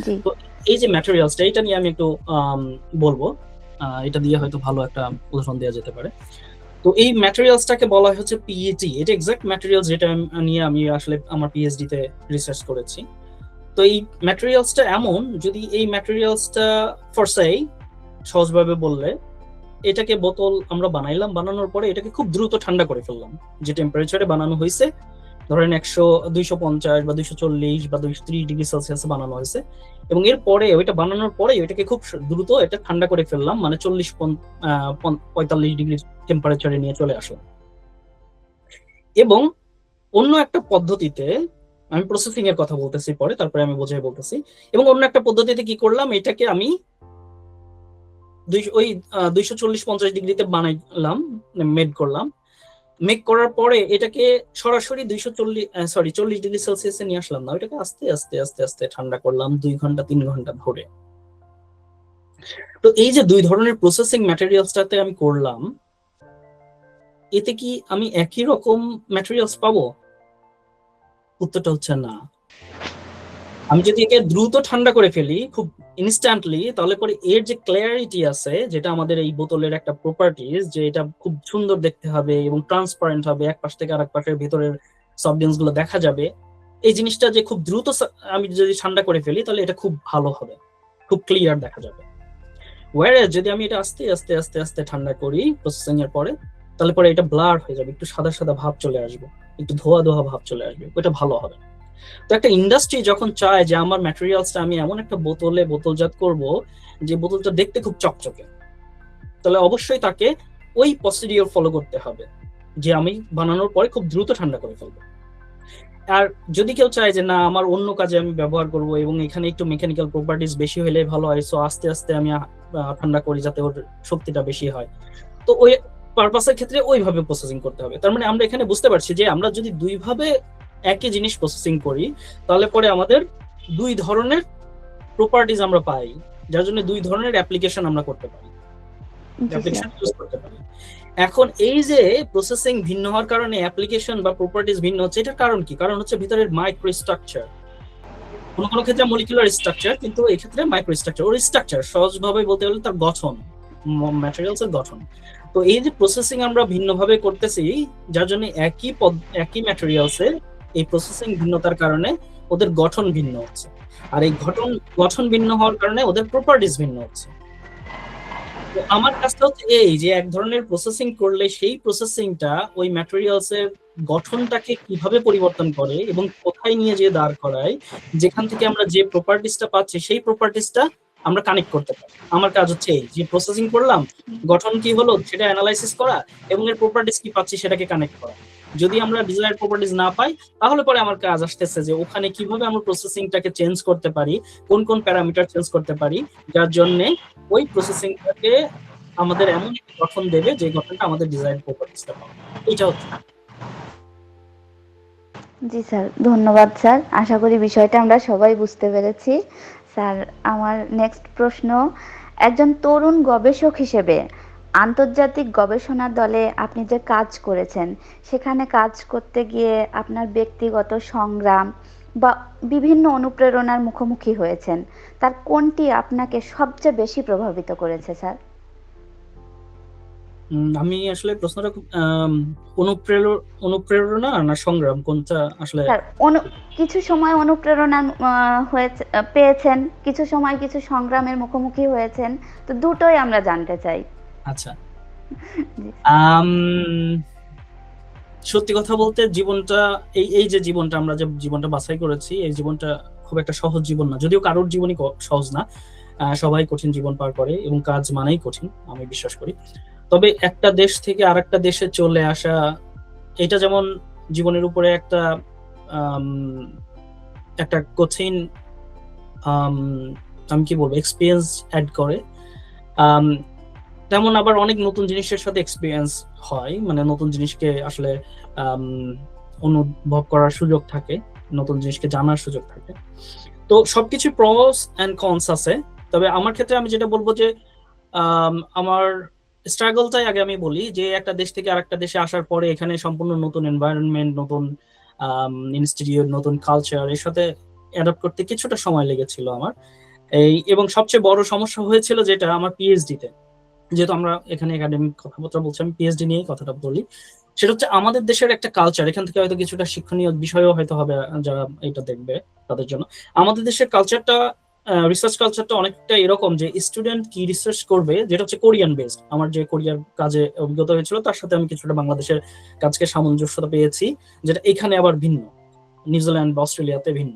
জি। তো এই যে ম্যাটেরিয়ালসটা, এটা নিয়ে আমি একটু বলবো, এটা দিয়ে হয়তো ভালো একটা উদাহরণ দেওয়া যেতে পারে। তো এই ম্যাটেরিয়ালসটাকে বলা হয় হচ্ছে পিইটি। এটা এক্সাক্ট ম্যাটেরিয়ালস যেটা নিয়ে আমি আসলে আমার পিএইচডি তে রিসার্চ করেছি। তো এই ম্যাটেরিয়ালসটা এমন, যদি এই ম্যাটেরিয়ালসটা ফর সেই সহজভাবে বললে, এটাকে বোতল আমরা বানাইলাম, বানানোর পরে এটাকে খুব দ্রুত ঠান্ডা করে ফেললাম, যে টেম্পারেচারে বানানো হয়েছে ধরেন 250 বা 240 বা 230 ডিগ্রি সেলসিয়াসে বানানো হয়েছে, এবং এরপরে ওইটা বানানোর পরে ওইটাকে খুব দ্রুত এটা ঠান্ডা করে ফেললাম, মানে 45 ডিগ্রি টেম্পারেচারে নিয়ে চলে আসলাম। এবং অন্য একটা পদ্ধতিতে, আমি প্রসেসিং এর কথা বলতেছি পরে, তারপরে আমি বোঝাই বলতেছি। এবং অন্য একটা পদ্ধতিতে কি করলাম, এটাকে আমি ওই 240-50 ডিগ্রিতে বানাইলাম, মেড করলাম। মেক করার পরে এটাকে সরাসরি 40 ডিগ্রি সেলসিয়াসে নিয়ে আসলাম না, ওইটাকে আস্তে আস্তে আস্তে আস্তে ঠান্ডা করলাম 2 ঘন্টা 3 ঘন্টা ধরে। তো এই যে দুই ধরনের প্রসেসিং ম্যাটেরিয়ালসটাতে আমি করলাম, এতে কি আমি একই রকম ম্যাটেরিয়ালস পাবো? উত্তরটা হচ্ছে না। আমি যদি একে দ্রুত ঠান্ডা করে ফেলি খুব ইনস্ট্যান্টলি, তাহলে পরে এর যে ক্লিয়ারিটি আছে, যেটা আমাদের এই বোতলের একটা প্রপার্টিজ, যে এটা খুব সুন্দর দেখতে হবে এবং ট্রান্সপারেন্ট হবে, এক পাশ থেকে আরেক পাশের ভিতরের সফট ড্রিঙ্কস গুলো দেখা যাবে, এই জিনিসটা যে খুব দ্রুত আমি যদি ঠান্ডা করে ফেলি, তাহলে এটা খুব ভালো হবে, খুব ক্লিয়ার দেখা যাবে। ওয়ারেজ যদি আমি এটা আস্তে আস্তে আস্তে আস্তে ঠান্ডা করি প্রসেসিং এর পরে, তাহলে পরে এটা ব্লার হয়ে যাবে, একটু সাদা সাদা ভাব চলে আসবে, একটু ধোয়া ধোয়া ভাব চলে আসবে, ওটা ভালো হবে। তো একটা ইন্ডাস্ট্রি যখন চায় যে আমার ম্যাটেরিয়ালসটা আমি এমন একটা বোতলে বোতলজাত করব যে বোতলটা দেখতে খুব চকচকে, তাহলে অবশ্যই তাকে ওই প্রসিডিওর ফলো করতে হবে, যে আমি বানানোর পরে খুব দ্রুত ঠান্ডা করে ফেলবো। আর যদি কেউ চায় যে না, আমার অন্য কাজে আমি ব্যবহার করব এবং এখানে একটু মেকানিক্যাল প্রপার্টিজ বেশি হলে ভালো হয়, সো আস্তে আস্তে আমি ঠান্ডা করি যাতে ওর শক্তিটা বেশি হয়, তো ওই পারপাসের ক্ষেত্রে ওইভাবে প্রসেসিং করতে হবে। তার মানে আমরা এখানে বুঝতে পারছি যে আমরা যদি দুইভাবে একই জিনিস প্রসেসিং করি, তাহলে পরে আমাদের দুই ধরনের প্রপার্টিজ আমরা পাই, যার জন্য দুই ধরনের অ্যাপ্লিকেশন আমরা করতে পারি, অ্যাপ্লিকেশন ইউজ করতে পারি। এখন এই যে প্রসেসিং ভিন্ন হওয়ার কারণে অ্যাপ্লিকেশন বা প্রপার্টিজ ভিন্ন হচ্ছে, এটার কারণ কি? কারণ হচ্ছে ভিতরের মাইক্রো স্ট্রাকচার। কোনো কোনো ক্ষেত্রে মলিকুলার স্ট্রাকচার, কিন্তু এই ক্ষেত্রে মাইক্রো স্ট্রাকচার, ওর স্ট্রাকচার সহজভাবে বলতে গেলে তার গঠন, ম্যাটেরিয়ালস এর গঠন। তো এই যে প্রসেসিং আমরা ভিন্নভাবে করতেছি, যার জন্য একই ম্যাটেরিয়ালসে এই প্রসেসিং ভিন্নতার কারণে ওদের গঠন ভিন্ন হচ্ছে, আর এই গঠন ভিন্ন হওয়ার কারণে ওদের প্রপার্টিজ ভিন্ন হচ্ছে। তো আমার কাজটা হচ্ছে এই যে এক ধরনের প্রসেসিং করলে সেই প্রসেসিংটা ওই ম্যাটেরিয়ালস এর গঠনটাকে কিভাবে পরিবর্তন করে এবং কোথায় নিয়ে যেয়ে দাঁড় করায়, যেখান থেকে আমরা যে প্রপার্টিসটা পাচ্ছি সেই প্রপার্টিসটা আমরা কানেক্ট করতে পারি। আমার কাজ হচ্ছে এই যে প্রসেসিং করলাম, গঠন কি হলো সেটা অ্যানালাইসিস করা এবং এর প্রপার্টিস কি পাচ্ছি সেটাকে কানেক্ট করা। যদি আমরা ডিজায়ার্ড প্রপার্টিস না পাই, তাহলে পরে আমার কাজ আসতেছে যে ওখানে কিভাবে আমরা প্রসেসিংটাকে চেঞ্জ করতে পারি, কোন কোন প্যারামিটার চেঞ্জ করতে পারি, যার জন্য ওই প্রসেসিংটাকে আমাদের এমন একটা গঠন দেবে যে গঠনটা আমাদের ডিজায়ার্ড প্রপার্টিসটা পাবে। এটা হচ্ছে। জি স্যার, ধন্যবাদ স্যার। আশা করি বিষয়টা আমরা সবাই বুঝতে পেরেছি। স্যার, আমার নেক্সট প্রশ্ন, একজন তরুণ গবেষক হিসেবে আন্তর্জাতিক গবেষণা দলে আপনি যে কাজ করেছেন, সেখানে কাজ করতে গিয়ে আপনার ব্যক্তিগত সংগ্রাম বা বিভিন্ন অনুপ্রেরণার মুখোমুখি হয়েছেন, তার কোনটি আপনাকে সবচেয়ে বেশি প্রভাবিত করেছে স্যার? আমি আসলে প্রশ্নটা খুব অনুপ্রেরণা না সংগ্রাম, কোনটা আসলে? স্যার, কিছু সময় অনুপ্রেরণা হয়েছে, পেয়েছেন, কিছু সময় কিছু সংগ্রামের মুখোমুখি হয়েছেন, তো দুটোই আমরা জানতে চাই। আচ্ছা, জি। আম, সত্যি কথা বলতে জীবনটা, এই যে জীবনটা আমরা যে জীবনটা বাছাই করেছি, এই জীবনটা খুব একটা সহজ জীবন না, যদিও কারোর জীবনই সহজ না। সবাই কঠিন জীবন পার করে এবং কাজ মানেই কঠিন, আমি বিশ্বাস করি। তবে একটা দেশ থেকে আরেকটা দেশে চলে আসা, এটা যেমন জীবনের উপরে একটা একটা কঠিন, আমি কি বলবো, এক্সপিরিয়েন্স অ্যাড করে, তেমন আবার অনেক নতুন জিনিসের সাথে এক্সপিরিয়েন্স হয়, মানে নতুন জিনিসকে আসলে অনুভব করার সুযোগ থাকে, নতুন জিনিসকে জানার সুযোগ থাকে। তো সবকিছু প্রস এন্ড কনস আছে। তবে আমার ক্ষেত্রে আমি যেটা বলবো যে আমার স্ট্রাগলটাই আগে আমি বলি, যে একটা দেশ থেকে আরেকটা দেশে আসার পরে এখানে সম্পূর্ণ নতুন এনভায়রনমেন্ট, নতুন ইনস্টিটিউট, নতুন কালচার, এর সাথে অ্যাডাপ্ট করতে কিছুটা সময় লেগেছিল আমার। এবং সবচেয়ে বড় সমস্যা হয়েছিল যেটা আমার পিএইচডি তে, যেহেতু আমরা এখানে একাডেমিক কথাবার্তা বলছি, আমি পিএইচডি নিয়েই কথাটা বলি। সেটা হচ্ছে আমাদের দেশের একটা কালচার, এখান থেকে হয়তো কিছুটা শিক্ষণীয় বিষয়ও হয়তো হবে যারা এটা দেখবে তাদের জন্য। আমাদের দেশের কালচারটা রিসার্চ কালচারটা অনেকটা এরকম যে স্টুডেন্ট কি রিসার্চ করবে, যেটা হচ্ছে কোরিয়ান বেসড। আমার যে কোরিয়ার কাজে অভিজ্ঞতা হয়েছিল তার সাথে আমি কিছুটা বাংলাদেশের কাজকে সামঞ্জস্যতা পেয়েছি, যেটা এখানে আবার ভিন্ন, নিউজিল্যান্ড বা অস্ট্রেলিয়াতে ভিন্ন।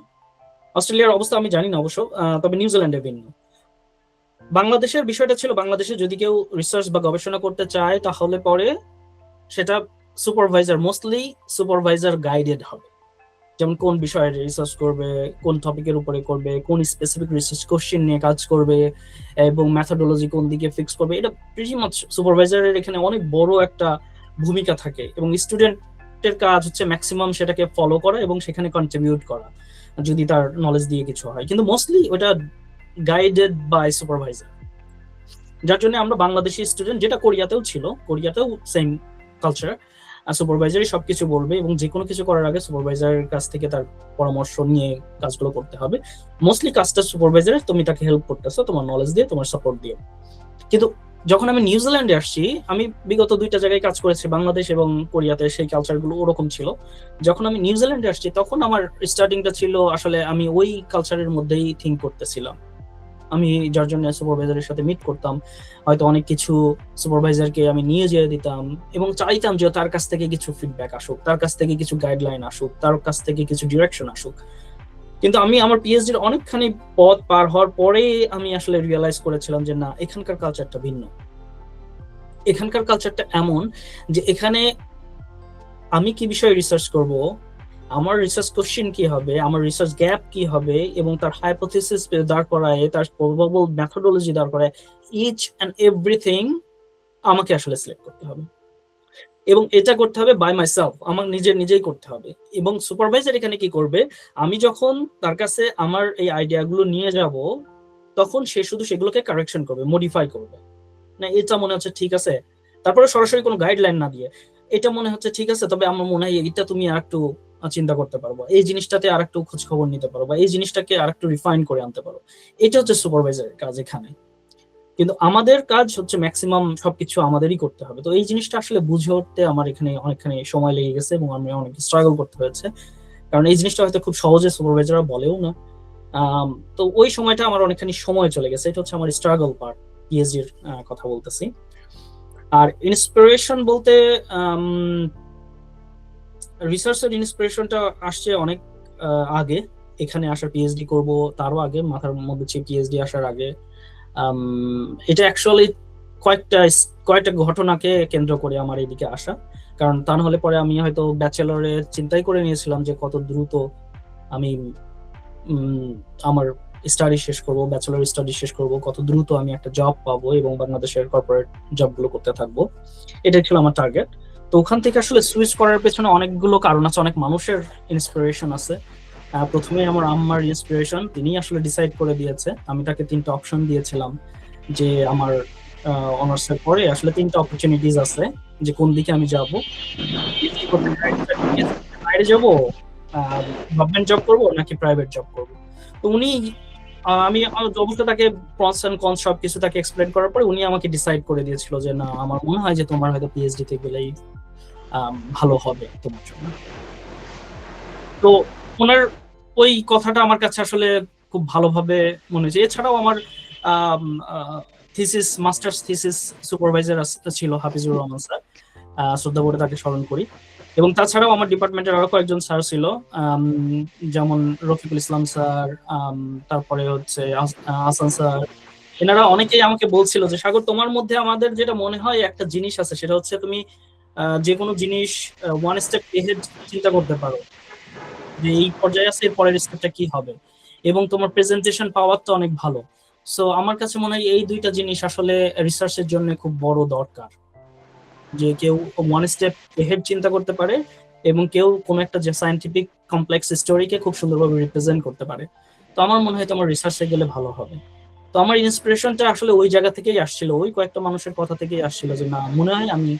অস্ট্রেলিয়ার অবস্থা আমি জানি না অবশ্য, তবে নিউজিল্যান্ডে ভিন্ন। বাংলাদেশের বিষয়টা ছিল, বাংলাদেশে যদি কেউ রিসার্চ বা গবেষণা করতে চায় তাহলে পরে সেটা সুপারভাইজার, মোস্টলি সুপারভাইজার গাইডেড হবে। যেমন কোন বিষয়ে রিসার্চ করবে, কোন টপিকের উপরে করবে, কোন স্পেসিফিক রিসার্চ কোশ্চেন নিয়ে কাজ করবে, এবং মেথোডোলজি কোন দিকে ফিক্স করবে, এটা প্রিটি মাচ সুপারভাইজারের এখানে অনেক বড় একটা ভূমিকা থাকে। এবং স্টুডেন্টের কাজ হচ্ছে ম্যাক্সিমাম সেটাকে ফলো করা এবং সেখানে কন্ট্রিবিউট করা যদি তার নলেজ দিয়ে কিছু হয়, কিন্তু মোস্টলি ওটা গাইডেড বাই সুপারভাইজার। যার জন্য আমরা বাংলাদেশি স্টুডেন্ট, যেটা কোরিয়াতেও ছিল, কোরিয়াতেও সেম কালচার, সুপারভাইজারই সবকিছু বলবে এবং যে কোনো কিছু করার আগে সুপারভাইজারের কাছ থেকে তার পরামর্শ নিয়ে কাজগুলো করতে হবে। মোস্টলি কাজটা সুপারভাইজারের, তুমি তাকে হেল্প করতেছো তোমার নলেজ দিয়ে, তোমার সাপোর্ট দিয়ে। কিন্তু যখন আমি নিউজিল্যান্ডে আসছি, আমি বিগত 2টা জায়গায় কাজ করেছি, বাংলাদেশ এবং কোরিয়াতে, সেই কালচারগুলো ওরকম ছিল। যখন আমি নিউজিল্যান্ডে আসছি তখন আমার স্টার্টিংটা ছিল আসলে আমি ওই কালচারের মধ্যেই থিঙ্ক করতেছিলাম। আমি যার জন্য সুপারভাইজারের সাথে মিট করতাম, হয়তো অনেক কিছু সুপারভাইজারকে আমি নিয়ে যেয়ে দিতাম এবং চাইতাম যে তার কাছ থেকে কিছু ফিডব্যাক আসুক, তার কাছ থেকে কিছু গাইডলাইন আসুক, তার কাছ থেকে কিছু ডিরেকশন আসুক। কিন্তু আমি আমার পিএইচডির অনেকখানি পথ পার হওয়ার পরে আমি আসলে রিয়েলাইজ করেছিলাম যে না, এখানকার কালচারটা ভিন্ন। এখানকার কালচারটা এমন যে এখানে আমি কি বিষয়ে রিসার্চ করব, আমার রিসার্চ কোশ্চেন কি হবে, আমার রিসার্চ গ্যাপ কি হবে, এবং তার হাইপোথিসিস দাঁড় করায়, তার প্রবাবল মেথোডোলজি দাঁড় করায়, ইচ অ্যান্ড এভরিথিং আমাকে আসলে সিলেক্ট করতে হবে। এবং এটা করতে হবে বাই মাইসেলফ, আমার নিজেই করতে হবে। এবং সুপারভাইজার এখানে কি করবে, আমি যখন তার কাছে আমার এই আইডিয়াগুলো নিয়ে যাব তখন সে শুধু সেগুলোকে কারেকশন করবে, মডিফাই করবে। না এটা মনে হচ্ছে ঠিক আছে, তারপরে সরাসরি কোনো গাইডলাইন না দিয়ে এটা মনে হচ্ছে ঠিক আছে, তবে আমার মনে হয় এটা তুমি আর একটু চিন্তা করতে পারবো, এই জিনিসটাতে আর একটু খোঁজ খবর নিতে পারো, বা এই জিনিসটাকে আর একটু রিফাইন করে আনতে পারো। এটা হচ্ছে সুপারভাইজারের কাজ এখানে। কিন্তু আমাদের কাজ হচ্ছে ম্যাক্সিমাম সবকিছু আমাদেরই করতে হবে। তো এই জিনিসটা আসলে বুঝে উঠতে আমার এখানে অনেকখানি সময় লেগে গেছে এবং আমি অনেক স্ট্রাগল করতে হয়েছে, কারণ এই জিনিসটা হয়তো খুব সহজে সুপারভাইজাররা বলেও না। তো ওই সময়টা আমার অনেকখানি সময় চলে গেছে, এটা হচ্ছে আমার স্ট্রাগল পার্ট, পিএইচডির কথা বলতেছি। আর ইন্সপিরেশন বলতে রিসার্চের ইন্সপিরেশনটা আসছে অনেক আগে, এখানে আসার পিএইচডি করব তারও আগে, মাথার মধ্যে পিএইচডি আসার আগে। এটা অ্যাকচুয়ালি কয়েকটা ঘটনাকে কেন্দ্র করে আমার এদিকে আসা, কারণ তা না হলে পরে আমি হয়তো ব্যাচেলরের চিন্তাই করে নিয়েছিলাম যে কত দ্রুত আমি আমার স্টাডি শেষ করব, ব্যাচেলর স্টাডি শেষ করব, কত দ্রুত আমি একটা জব পাবো এবং বাংলাদেশের কর্পোরেট জবগুলো করতে থাকবো, এটাই ছিল আমার টার্গেট। তো ওখান থেকে আসলে সুইচ করার পেছনে অনেকগুলো কারণ আছে, অনেক মানুষের ইন্সপিরেশন আছে। প্রথমে আমার আম্মার ইন্সপিরেশন, তিনি আসলে ডিসাইড করে দিয়েছে। আমি তাকে 3টা অপশন দিয়েছিলাম যে আমার অনার্সের পরে আসলে 3টা অপরচুনিটিস আছে যে কোন দিকে আমি যাব, বাইরে যাব, গভর্নমেন্ট জব করব নাকি প্রাইভেট জব করব। তো উনি আমি অবশ্যই তাকে প্রস এন্ড কনস সবকিছু তাকে এক্সপ্লেন করার পরে উনি আমাকে ডিসাইড করে দিয়েছিল যে না, আমার মনে হয় যে তোমার হয়তো পিএইচডি তে গেলেই ভালো হবে তোমার জন্য। তো ওনার ওই কথাটা আমার কাছে আসলে খুব ভালোভাবে মনে হয়েছে। এছাড়াও আমার থিসিস, মাস্টার্স থিসিস সুপারভাইজার ছিল হাফিজুর রহমান স্যার, শ্রদ্ধা করে তাকে স্মরণ করি। এবং তাছাড়াও আমার ডিপার্টমেন্টের আরো কয়েকজন স্যার ছিল, যেমন রফিকুল ইসলাম স্যার, তারপরে হচ্ছে হাসান স্যার। এনারা অনেকেই আমাকে বলছিল যে সাগর, তোমার মধ্যে আমাদের যেটা মনে হয় একটা জিনিস আছে, সেটা হচ্ছে তুমি যে কোনো জিনিস ওয়ান স্টেপ এহেড চিন্তা করতে পারো, যে এই পর্যায়ে আছে এর পরের স্টেপটা কি হবে, এবং তোমার প্রেজেন্টেশন পাওয়ার তো অনেক ভালো। সো আমার কাছে মনে হয় এই 2টা জিনিস আসলে রিসার্চের জন্য খুব বড় দরকার, যে কেউ ওয়ান স্টেপ এহেড চিন্তা করতে পারে এবং কেউ কোনো একটা যে সায়েন্টিফিক কমপ্লেক্স স্টোরিকে খুব সুন্দরভাবে রিপ্রেজেন্ট করতে পারে। তো আমার মনে হয় তোমার রিসার্চে গেলে ভালো হবে। তো আমার ইন্সপিরেশনটা আসলে ওই জায়গা থেকেই আসছিল, ওই কয়েকটা মানুষের কথা থেকেই আসছিল যে না, মনে হয় আমি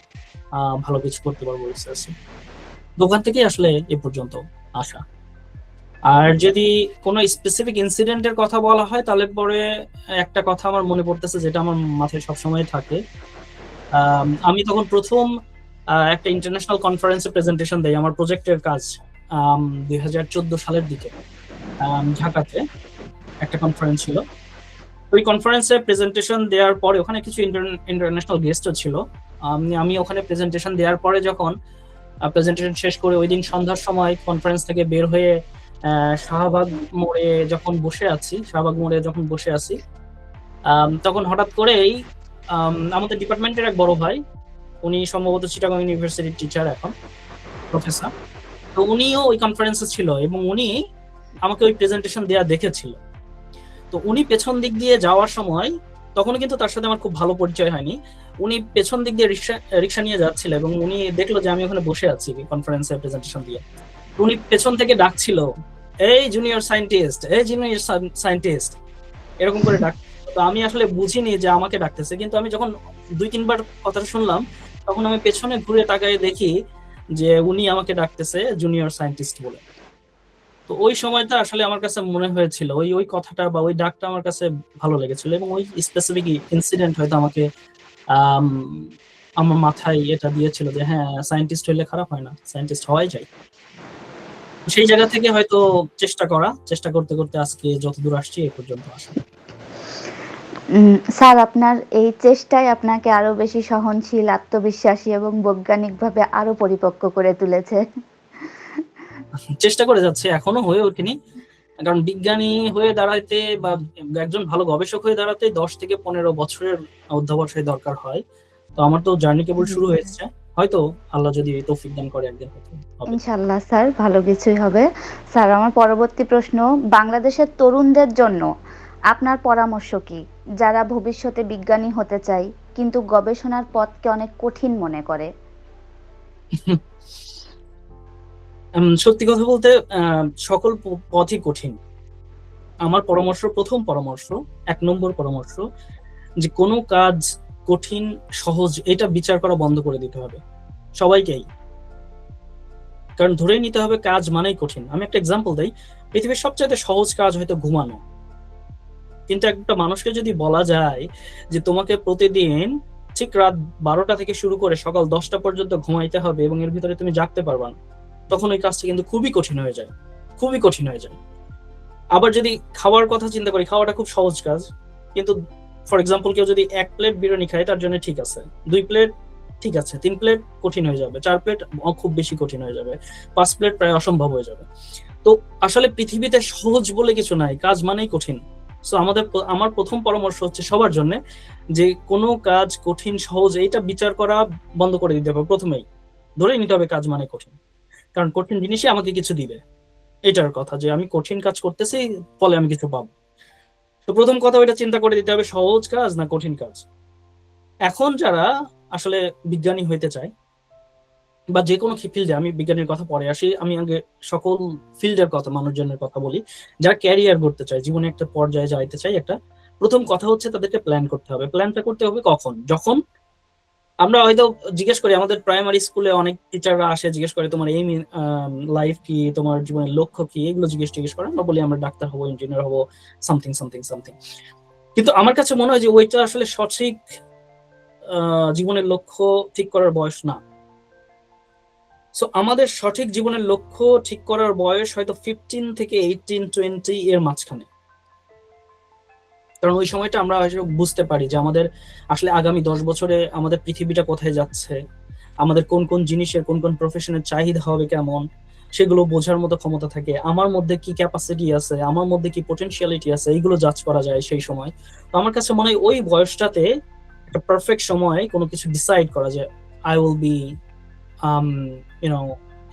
ভালো কিছু করতে পারবো রিসার্চে। দোকান থেকেই আসলে এ পর্যন্ত আসা। আর যদি কোনো স্পেসিফিক ইনসিডেন্টের কথা বলা হয় তাহলে পরে একটা কথা আমার মনে পড়তেছে, যেটা আমার মাথায় সবসময় থাকে। আমি তখন প্রথম একটা ইন্টারন্যাশনাল কনফারেন্সে প্রেজেন্টেশন দেই, আমার প্রজেক্টের কাজ 2014 সালের দিকে ঢাকাতে। একটা কনফারেন্স ছিল। ওই কনফারেন্সে প্রেজেন্টেশন দেওয়ার পরে ওখানে কিছু ইন্টারন্যাশনাল গেস্টও ছিল। আমি ওখানে প্রেজেন্টেশন দেওয়ার পরে যখন প্রেজেন্টেশন শেষ করে ওই দিন সন্ধ্যার সময় কনফারেন্স থেকে বের হয়ে শাহবাগ মোড়ে যখন বসে আছি তখন হঠাৎ করেই আমাদের ডিপার্টমেন্টের এক বড় ভাই, উনি সম্ভবত চিটাগং ইউনিভার্সিটির টিচার, এখন প্রফেসর, তো উনিও ওই কনফারেন্সে ছিল এবং উনি আমাকে ওই প্রেজেন্টেশন দেওয়া দেখেছিল। তো উনি পেছন দিক দিয়ে যাওয়ার সময়, তখন কিন্তু তার সাথে আমার খুব ভালো পরিচয় হয়নি, উনি পেছন দিক দিয়ে রিক্সা নিয়ে যাচ্ছিল এবং উনি দেখলো যে আমি ওখানে বসে আছি কনফারেন্সে প্রেজেন্টেশন দিয়ে। উনি পেছন থেকে ডাকছিল, এই জুনিয়র সায়েন্টিস্ট, এরকম করে ডাক। তো আমি আসলে বুঝিনি যে আমাকে ডাকতেছে, কিন্তু আমি যখন 2-3 বার কথাটা শুনলাম তখন আমি পেছনে ঘুরে তাকায় দেখি যে উনি আমাকে ডাকতেছে জুনিয়র সায়েন্টিস্ট বলে। তো ওই সময়টা আসলে আমার কাছে মনে হয়েছিল, ওই কথাটা বা ওই ডাকটা আমার কাছে ভালো লেগেছিল এবং ওই স্পেসিফিক ইনসিডেন্ট হয়তো আমাকে আমার মাথায় এটা দিয়েছিল যে হ্যাঁ, সায়েন্টিস্ট হইলে খারাপ হয় না, সায়েন্টিস্ট হওয়াই যায়। সেই জায়গা থেকে হয়তো চেষ্টা করতে করতে আজকে যতদূর আসছি এ পর্যন্ত আসা। স্যার, আপনার এই চেষ্টাই আপনাকে আরো বেশি সহনশীল, আত্মবিশ্বাসী এবং বৈজ্ঞানিকভাবে আরো পরিপক্ক করে তুলেছে। চেষ্টা করে যাচ্ছে, এখনো হয়ে ওঠেনি, কারণ বিজ্ঞানী হয়ে দাঁড়াইতে বা একজন ভালো গবেষক হয়ে দাঁড়াতে 10 থেকে 15 বছরের অধ্যবসায় দরকার হয়। তো আমার তো জার্নি কেবল শুরু হয়েছে, হয়তো আল্লাহ যদি তৌফিক দান করে একদিন হয়তো হবে। ইনশাআল্লাহ স্যার, ভালো কিছুই হবে। স্যার, আমার পরবর্তী প্রশ্ন, বাংলাদেশের তরুণদের জন্য আপনার পরামর্শ কি, যারা ভবিষ্যতে বিজ্ঞানী হতে চায় কিন্তু গবেষণার পথকে অনেক কঠিন মনে করে? সত্যি কথা বলতে সকল পথই কঠিন। আমার প্রথম পরামর্শ, 1 নম্বর পরামর্শ, যে কোনো কাজ কঠিন সহজ এটা বিচার করা বন্ধ করে দিতে হবে সবাইকেই। কারণ ধরে নিতে হবে কাজ মানেই কঠিন। আমি একটা এক্সাম্পল দেই, পৃথিবীর সবচেয়ে সহজ কাজ হয়তো ঘুমানো, কিন্তু একটা মানুষকে যদি বলা যায় যে তোমাকে প্রতিদিন ঠিক রাত 12টা থেকে শুরু করে সকাল 10টা পর্যন্ত ঘুমাইতে হবে এবং এর ভিতরে তুমি জাগতে পারবা না, তখন ওই কাজটা কিন্তু খুবই কঠিন হয়ে যায়। আবার যদি খাওয়ার কথা চিন্তা করি, খাওয়াটা খুব সহজ কাজ, কিন্তু ফর এক্সাম্পল কেউ যদি 1 প্লেট বিরিয়ানি খায় তার জন্য ঠিক আছে, 2 প্লেট ঠিক আছে, 3 প্লেট কঠিন হয়ে যাবে, 4 প্লেট খুব বেশি কঠিন হয়ে যাবে, 5 প্লেট প্রায় অসম্ভব হয়ে যাবে। তো আসলে পৃথিবীতে সহজ বলে কিছু নাই, কাজ মানেই কঠিন। সো আমার প্রথম পরামর্শ হচ্ছে সবার জন্য যে কোনো কাজ কঠিন সহজ এইটা বিচার করা বন্ধ করে দিতে হবে। প্রথমেই ধরে নিতে হবে কাজ মানে কঠিন, কারণ কঠিন জিনিসই আমাকে কিছু দিবে, এটার কথা যে আমি কঠিন কাজ করতেছি ফলে আমি কিছু পাবো। তো প্রথম কথা ওইটা চিন্তা করে দিতে হবে, সহজ কাজ না কঠিন কাজ। এখন যারা আসলে বিজ্ঞানী হইতে চায় বা যে কোনো ফিল্ডে, আমি বিজ্ঞানীর কথা পরে আসি, আমি আগে সকল ফিল্ডের কথা, মানুষজনের কথা বলি, যারা ক্যারিয়ার করতে চায়, জীবনে একটা পর্যায়ে যাইতে চায়, একটা প্রথম কথা হচ্ছে তাদেরকে প্ল্যান করতে হবে। প্ল্যানটা করতে হবে কখন? যখন আমরা হয়তো জিজ্ঞেস করি, আমাদের প্রাইমারি স্কুলে অনেক টিচাররা আসে, জিজ্ঞেস করে তোমার এইম লাইফ কি, তোমার জীবনের লক্ষ্য কি, এগুলো জিজ্ঞেস করে। আমরা বলি আমরা ডাক্তার হবো, ইঞ্জিনিয়ার হবো, সামথিং সামথিং সামথিং। কিন্তু আমার কাছে মনে হয় যে ওইটা আসলে সঠিক জীবনের লক্ষ্য ঠিক করার বয়স না। সো আমাদের সঠিক জীবনের লক্ষ্য ঠিক করার বয়স হয়তো 15 থেকে 18-20 এর মাঝখানে, কারণ ওই সময়টা আমরা বুঝতে পারি যে আমাদের আসলে আগামী 10 বছরে আমাদের পৃথিবীটা কোথায় যাচ্ছে, আমাদের কোন কোন জিনিসের কোন কোন প্রফেশনের চাহিদা হবে কেমন, সেগুলো বোঝার মতো ক্ষমতা থাকে, আমার মধ্যে কি ক্যাপাসিটি আছে, আমার মধ্যে কি পটেনশিয়ালিটি আছে, এইগুলো জাজ করা যায় সেই সময়। তো আমার কাছে মনে হয় ওই বয়সটাতে একটা পারফেক্ট সময় কোনো কিছু ডিসাইড করা যায়। I will be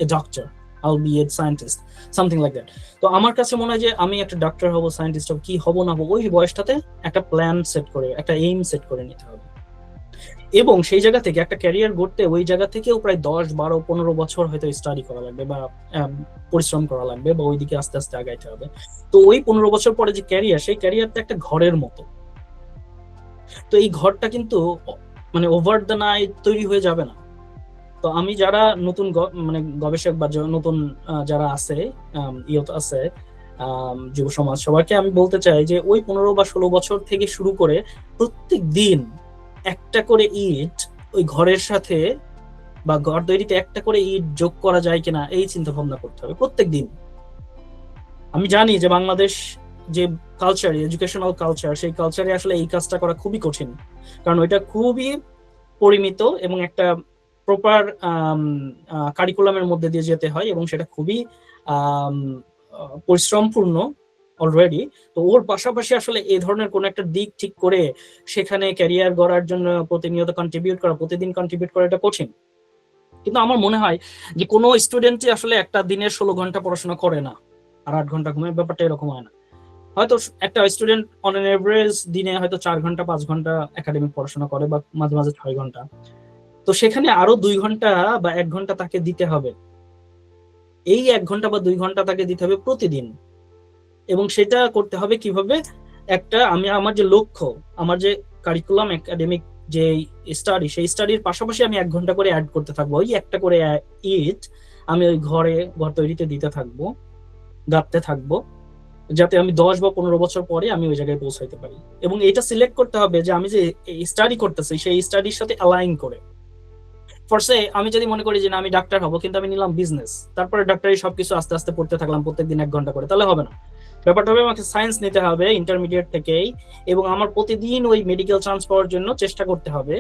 a doctor, I'll be a scientist, something like that. তো আমার কাছে মনে হয় যে আমি একটা ডক্টর হব, সায়েন্টিস্ট হব, কি হব না হব, ওই বয়সটাতে একটা প্ল্যান সেট করে, একটা এইম সেট করে নিতে হবে। এবং সেই জায়গা থেকে একটা ক্যারিয়ার গড়তে ওই জায়গা থেকেও প্রায় 10-12-15 বছর হয়তো স্টাডি করা লাগবে বা পরিশ্রম করা লাগবে বা ওইদিকে আস্তে আস্তে আগাইতে হবে। তো ওই 15 বছর পরে যে ক্যারিয়ার, সেই ক্যারিয়ারটা একটা ঘরের মতো। তো এই ঘরটা কিন্তু মানে ওভার দ্য নাইট তৈরি হয়ে যাবে না। তো আমি যারা নতুন মানে গবেষক বা নতুন যারা আছে আছে যুব সমাজ, সবাইকে আমি বলতে চাই যে ওই 15 বা 16 বছর থেকে শুরু করে প্রত্যেক দিন একটা করে ইট ওই ঘরের সাথে বা ঘর তৈরিতে একটা করে ইট যোগ করা যায় কিনা এই চিন্তা ভাবনা করতে হবে প্রত্যেক দিন। আমি জানি যে বাংলাদেশ যে কালচার, এডুকেশনাল কালচার, সেই কালচারে আসলে এই কাজটা করা খুবই কঠিন, কারণ ওইটা খুবই পরিমিত এবং একটা প্রপার কারিকুলামের মধ্যে দিয়ে যেতে হয়, এবং সেটা খুবই আম, পরিশ্রমপূর্ণ অলরেডি। তো ওর পাশাপাশি আসলে এই ধরনের কোন একটা দিক ঠিক করে সেখানে ক্যারিয়ার গড়ার জন্য প্রতিনিয়ত কন্ট্রিবিউট করা, প্রতিদিন কন্ট্রিবিউট করা, এটা কঠিন। কিন্তু আমার মনে হয় যে কোনো স্টুডেন্টই আসলে একটা দিনের 16 ঘন্টা পড়াশোনা করে না আর 8 ঘন্টা ঘুমের, ব্যাপারটা এরকম হয় না। হয়তো একটা স্টুডেন্ট অন এন এভারেজ দিনে হয়তো 4 ঘন্টা 5 ঘন্টা একাডেমিক পড়াশোনা করে, বা মাঝে মাঝে 6 ঘন্টা। তো সেখানে আরো 2 ঘন্টা বা 1 ঘন্টা তাকে দিতে হবে। এই 1 ঘন্টা বা 2 ঘন্টা তাকে দিতে হবে প্রতিদিন, এবং সেটা করতে হবে কিভাবে? আমি আমার যে লক্ষ্য, আমার যে কারিকুলাম একাডেমিক যে স্টাডি, সেই স্টাডির পাশাপাশি আমি 1 ঘন্টা করে অ্যাড করতে থাকবো, ওই একটা করে ইট আমি ওই ঘর তৈরিতে দিতে থাকবো, গাঁথতে থাকবো, যাতে আমি 10 বা 15 বছর পরে আমি ওই জায়গায় পৌঁছাইতে পারি। এবং এটা সিলেক্ট করতে হবে যে আমি যে স্টাডি করতেছি সেই স্টাডির সাথে অ্যালাইন করে। ফরসে আমি যদি মনে করি যে না আমি ডাক্তার হবো, কিন্তু আমি নিলাম বিজনেস, তারপরে ডাক্তারি সবকিছু আস্তে আস্তে পড়তে থাকলাম প্রত্যেকদিন 1 ঘন্টা করে, তাহলে হবে না। ব্যাপারটা হবে আমাকে সায়েন্স নিতে হবে ইন্টারমিডিয়েট থেকেই, এবং আমার প্রতিদিন ওই মেডিকেল চান্স পাওয়ার জন্য চেষ্টা করতে হবে।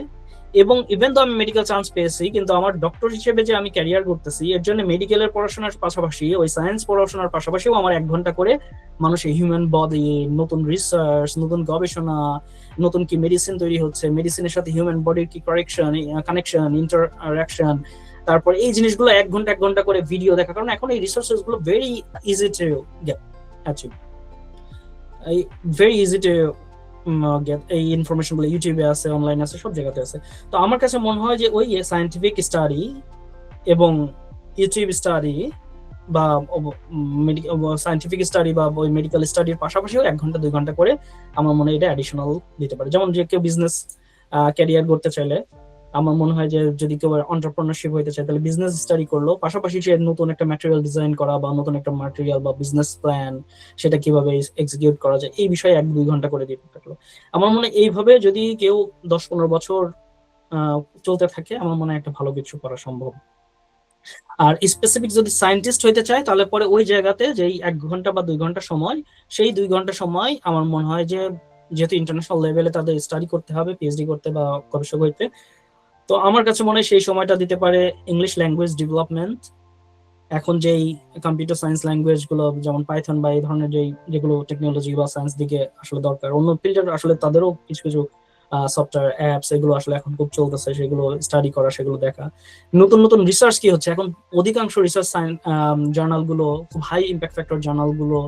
এবং ইভেন তো আমি মেডিকেল চান্স পেয়েছি, কিন্তু আমার ডক্টর হিসেবে যে আমি ক্যারিয়ার করতেছি, এর জন্য মেডিকেলের পড়াশোনার পাশাপাশি, ওই সায়েন্স পড়াশোনার পাশাপাশিও আমার 1 ঘন্টা করে মানুষের হিউম্যান বডি, নতুন রিসার্চ, নতুন গবেষণা, নতুন কি মেডিসিন তৈরি হচ্ছে, মেডিসিনের সাথে হিউম্যান বডির কি কানেকশন, ইন্টারঅ্যাকশন, তারপর এই জিনিসগুলো 1 ঘন্টা 1 ঘন্টা করে ভিডিও দেখা, কারণ এখন এই রিসোর্সেস গুলো very easy to get, achieve, very easy to get. এই ইনফরমেশন গুলো ইউটিউবে আছে, অনলাইনে আছে, সব জায়গাতে আছে। তো আমার কাছে মনে হয় যে ওই সায়েন্টিফিক স্টাডি এবং ইউটিউব স্টাডি বা সায়েন্টিফিক স্টাডি বা ওই মেডিকেল স্টাডির পাশাপাশিও 1 ঘন্টা 2 ঘন্টা করে আমার মনে হয় এটা অ্যাডিশনাল দিতে পারে। যেমন যে কেউ বিজনেস ক্যারিয়ার করতে চাইলে, আমার মনে হয় যে যদি কেউ এন্টারপ্রেনারশিপ হইতে চায়, তাহলে বিজনেস স্টাডি করলো, পাশাপাশি সে নতুন একটা ম্যাটেরিয়াল ডিজাইন করা বা নতুন একটা ম্যাটেরিয়াল বা বিজনেস প্ল্যান, সেটা কিভাবে এক্সিকিউট করা যায়, এই বিষয়ে 1-2 ঘন্টা করে দিতে থাকলো। আমার মনে হয় এইভাবে যদি কেউ 10-15 বছর চলতে থাকে, আমার মনে হয় একটা ভালো কিছু করা সম্ভব। আর স্পেসিফিক যদি সায়েন্টিস্ট হইতে চায়, তাহলে পরে ওই জায়গাতে যে 1 ঘন্টা বা 2 ঘন্টা সময়, সেই 2 ঘন্টা সময় আমার মনে হয় যে, যেহেতু ইন্টারন্যাশনাল লেভেলে তাদের স্টাডি করতে হবে, পিএইচডি করতে বা গবেষক হইতে, তো আমার কাছে মনে হয় সেই সময়টা দিতে পারে ইংলিশ ল্যাঙ্গুয়েজ ডেভেলপমেন্ট। এখন যেই কম্পিউটার সায়েন্স ল্যাঙ্গুয়েজ গুলো যেমন পাইথন বা এই ধরনের যেগুলো টেকনোলজি বা সায়েন্স দিকে আসলে দরকার, অন্য ফিল্ডের আসলে তাদেরও কিছু কিছু সফটওয়্যার অ্যাপস এগুলো আসলে এখন খুব চলতেছে, সেগুলো স্টাডি করা, সেগুলো দেখা। নতুন নতুন রিসার্চ কি হচ্ছে এখন, অধিকাংশ রিসার্চ জার্নাল গুলো, খুব হাই ইম্প্যাক্ট ফ্যাক্টর জার্নাল গুলো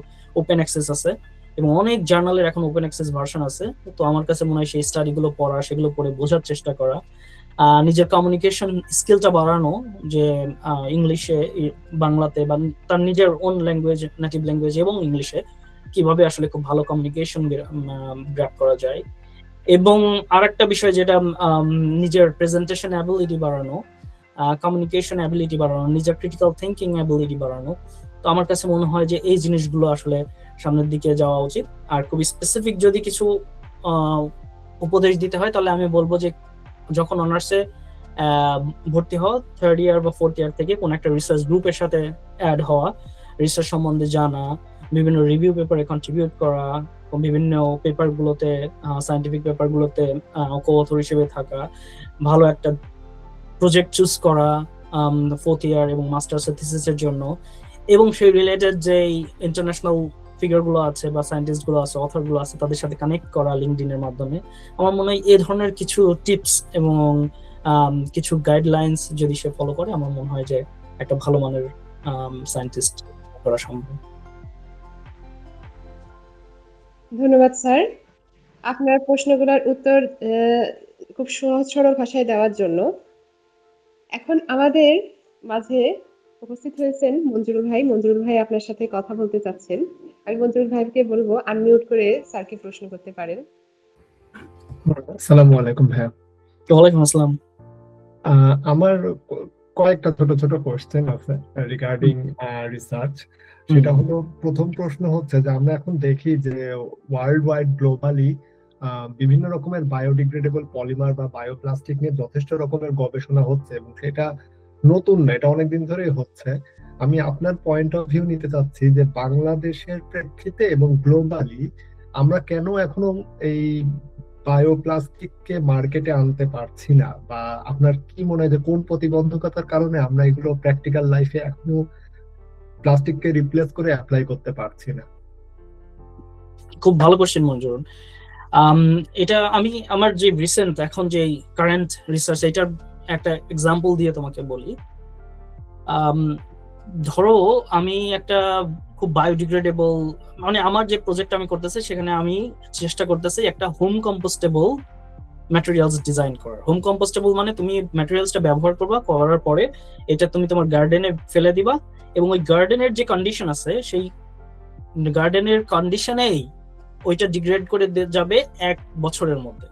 ওপেন অ্যাক্সেস আছে, এবং অনেক জার্নালের এখন ওপেন অ্যাক্সেস ভার্সন আছে। তো আমার কাছে মনে হয় সেই স্টাডি গুলো পড়া, সেগুলো পড়ে বোঝার চেষ্টা করা, নিজের কমিউনিকেশন স্কিলটা বাড়ানো, যে ইংলিশে, বাংলাতে বা তার নিজের ওন ল্যাঙ্গুয়েজ, নেটিভ ল্যাঙ্গুয়েজ এবং ইংলিশে কিভাবে আসলে খুব ভালো কমিউনিকেশন গ্র্যাপ করা যায়। এবং আরেকটা বিষয় যেটা, নিজের প্রেজেন্টেশন অ্যাবিলিটি বাড়ানো, কমিউনিকেশন অ্যাবিলিটি বাড়ানো, নিজের ক্রিটিক্যাল থিঙ্কিং অ্যাবিলিটি বাড়ানো। তো আমার কাছে মনে হয় যে এই জিনিসগুলো আসলে সামনের দিকে যাওয়া উচিত। আর খুব স্পেসিফিক যদি কিছু উপদেশ দিতে হয়, তাহলে আমি বলবো যে যখন অনার্সে ভর্তি হওয়া, 3rd ইয়ার বা 4th ইয়ার থেকে কোন একটা রিসার্চ গ্রুপের সাথে অ্যাড হওয়া, রিসার্চ সম্বন্ধে জানা, বিভিন্ন রিভিউ পেপারে কন্ট্রিবিউট করা, বিভিন্ন পেপার গুলোতে, সায়েন্টিফিক পেপার গুলোতে কো-অথর হিসেবে থাকা, ভালো একটা প্রজেক্ট চুজ করা 4th ইয়ার এবং মাস্টার্সের থিসিসের জন্য, এবং সেই রিলেটেড যে ইন্টারন্যাশনাল ফিগার গুলো আছে বা সায়েন্টিস্ট গুলো আছে, অথর গুলো আছে, তাদের সাথে কানেক্ট করা লিঙ্কডইন এর মাধ্যমে। আমার মনে হয় এই ধরনের কিছু টিপস এবং কিছু গাইডলাইন্স যদি সে ফলো করে, আমার মনে হয় যে একটা ভালো মানের সায়েন্টিস্ট করা সম্ভব। ধন্যবাদ স্যার, আপনার প্রশ্নগুলোর উত্তর খুব সহজ সরল ভাষায় দেওয়ার জন্য। এখন আমাদের মাঝে উপস্থিত হয়েছেন মঞ্জুরুল ভাই। মঞ্জুরুল ভাই আপনার সাথে কথা বলতে চাচ্ছেন। আমি মঞ্জুরুল ভাইকে বলবো আনমিউট করে স্যারকে প্রশ্ন করতে পারেন। আসসালামু আলাইকুম ভাইয়া। ওয়ালাইকুম আসসালাম। আমার কয়েকটা ছোট ছোট কোশ্চেন আছে রিগার্ডিং রিসার্চ। সেটা হলো, প্রথম প্রশ্ন হচ্ছে যে আমরা এখন দেখি যে ওয়ার্ল্ড ওয়াইড গ্লোবালি বিভিন্ন রকমের বায়োডিগ্রেডেবল পলিমার বা বায়োপ্লাস্টিক নিয়ে যথেষ্ট রকমের গবেষণা হচ্ছে, এবং সেটা নতুন না, এটা অনেকদিন ধরেই হচ্ছে। আমি আপনার পয়েন্ট অফ ভিউ নিতে চাচ্ছি যে বাংলাদেশের প্রেক্ষিতে এবং গ্লোবালি আমরা কেন এখনো এই বায়োপ্লাস্টিককে মার্কেটে আনতে পারছি না, বা আপনার কি মনে হয় যে কোন প্রতিবন্ধকতার কারণে আমরা এগুলো প্র্যাকটিক্যাল লাইফে এখনো প্লাস্টিককে রিপ্লেস করে অ্যাপ্লাই করতে পারছি না? খুব ভালো কোশ্চেন মঞ্জুরুল। এটা আমি আমার যে রিসেন্ট এখন যে কারেন্ট রিসার্চ এটার একটা এক্সাম্পল দিয়ে তোমাকে বলি। ধরো আমি একটা খুব বায়োডিগ্রেডেবল, মানে আমার যে প্রজেক্ট আমি করতেছি সেখানে আমি চেষ্টা করতেছি একটা হোম কম্পোস্টেবল ম্যাটেরিয়ালস ডিজাইন করার। হোম কম্পোস্টেবল মানে তুমি ম্যাটেরিয়ালসটা ব্যবহার করবা, করার পরে এটা তুমি তোমার গার্ডেনে ফেলে দিবা, এবং ওই গার্ডেনের যে কন্ডিশন আছে সেই গার্ডেনের কন্ডিশনেই ওইটা ডিগ্রেড করে যাবে 1 বছরের মধ্যে।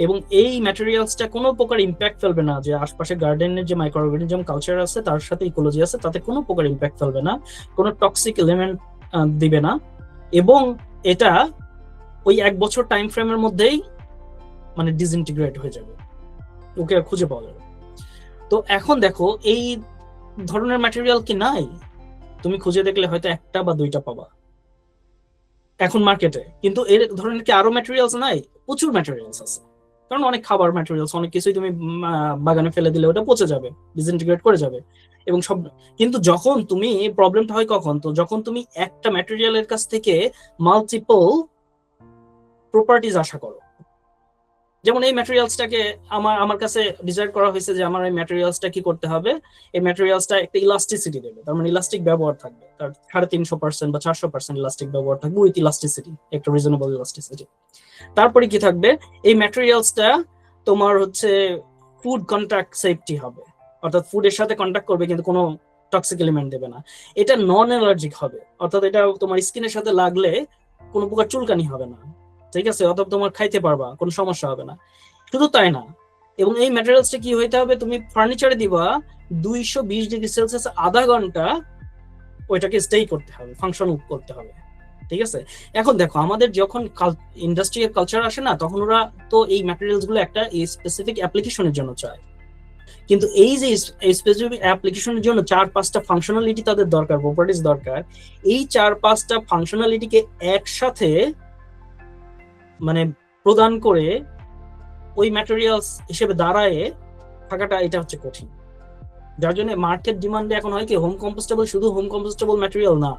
এবং এই ম্যাটেরিয়ালসটা কোনো প্রকার ইম্প্যাক্ট ফেলবে না, যে আশপাশে গার্ডেনের যে মাইক্রো অর্গানিজম কালচার আছে তার সাথে ইকোলজি আছে তাতে কোনো প্রকার ইম্প্যাক্ট ফেলবে না, কোনো টক্সিক এলিমেন্ট দিবে না, এবং এটা ওই 1 বছর টাইম ফ্রেমের মধ্যেই মানে ডিসইন্টিগ্রেট হয়ে যাবে, ওকে খুঁজে পাওয়া যাবে। তো এখন দেখো এই ধরনের ম্যাটেরিয়াল কি নাই? তুমি খুঁজে দেখলে হয়তো 1টা বা 2টা পাবা এখন মার্কেটে, কিন্তু এর ধরনের কি আরো ম্যাটেরিয়ালস নাই? প্রচুর ম্যাটেরিয়ালস আছে, কারণ অনেক খাবার ম্যাটেরিয়ালস, অনেক কিছুই তুমি বাগানে ফেলে দিলে ওটা পচে যাবে, ডিসইন্টিগ্রেট করে যাবে এবং সব। কিন্তু যখন তুমি প্রবলেমটা হয় কখন, তো যখন তুমি একটা ম্যাটেরিয়ালের কাছ থেকে মাল্টিপল প্রপার্টিজ আশা করো। যেমন এই ম্যাটেরিয়ালসটাকে আমার কাছে ডিজাইন করা হয়েছে যে আমার এই ম্যাটেরিয়ালসটা কি করতে হবে, এই ম্যাটেরিয়ালসটা একটা ইলাস্টিসিটি দেবে, তার মানে ইলাস্টিক ব্যবহার থাকবে, তার 350% বা 400% ইলাস্টিক ব্যবহার থাকবে, উইথ ইলাস্টিসিটি, একটা রিজনেবল ইলাস্টিসিটি। তারপরে কি থাকবে, এই ম্যাটেরিয়ালসটা তোমার হচ্ছে ফুড কন্ট্যাক্ট সেফটি হবে, অর্থাৎ ফুডের সাথে কন্ট্যাক্ট করবে কিন্তু কোনো টক্সিক এলিমেন্ট দেবে না। এটা নন অ্যালার্জিক হবে, অর্থাৎ এটা তোমার স্কিনের সাথে লাগলে কোনো প্রকার চুলকানি হবে না, ঠিক আছে, অথবা তোমার খাইতে পারবা, কোনো সমস্যা হবে না। শুধু তাই না, এবং এই ম্যাটেরিয়ালসটা কি হইতে হবে, তুমি ফার্নিচারে দিবা 220 ডিগ্রি সেলসিয়াস আধা ঘন্টা ওইটাকে স্টে করতে হবে, ফাংশন করতে হবে, ঠিক আছে। এখন দেখো আমাদের যখন ইন্ডাস্ট্রিয়াল কালচার আসে না, তখন ওরা তো এই ম্যাটেরিয়ালস গুলো একটা স্পেসিফিক অ্যাপ্লিকেশনের জন্য চায়, কিন্তু এই যে স্পেসিফিক অ্যাপ্লিকেশনের জন্য 4-5টা ফাংশনালিটি তাদের দরকার, প্রপার্টিজ দরকার। এই 4-5টা ফাংশনালিটিকে একসাথে মানে প্রদান করে ওই ম্যাটেরিয়ালস হিসেবে দাঁড়ায় থাকাটা, এটা হচ্ছে কঠিন। যার জন্য মার্কেট ডিমান্ডে এখন হয় কি, হোম কম্পোস্টেবল শুধু হোম কম্পোস্টেবল ম্যাটেরিয়াল না,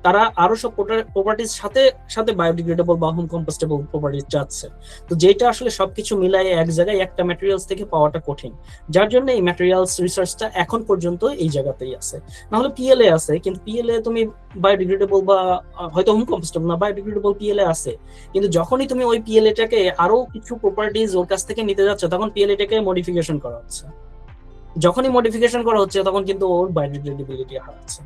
তারা আরো সব প্রপার্টিজ সাথে সাথে বায়োডিগ্রেডেবল বা হোম কম্পোস্টেবল প্রপার্টিজ চাচ্ছে। তো যেটা আসলে সবকিছু মিলাই এক জায়গায় একটা ম্যাটেরিয়ালস থেকে পাওয়াটা কঠিন, যার জন্য এই ম্যাটেরিয়ালস রিসার্চটা এখন পর্যন্ত এই জায়গাতেই আছে। নাহলে পিএলএ আছে, কিন্তু পিএলএ তুমি বায়োডিগ্রেডেবল বা হয়তো হোম কম্পোস্টেবল না, বায়োডিগ্রেডেবল পিএলএ আছে, কিন্তু যখনই তুমি ওই পিএলএটাকে আরো কিছু প্রপার্টিজ ওর কাছ থেকে নিতে যাচ্ছ, তখন পিএলএটাকে মডিফিকেশন করা হচ্ছে। যখনই মডিফিকেশন করা হচ্ছে তখন কিন্তু ওর বায়োডিগ্রেডেবিলিটি হারাচ্ছে।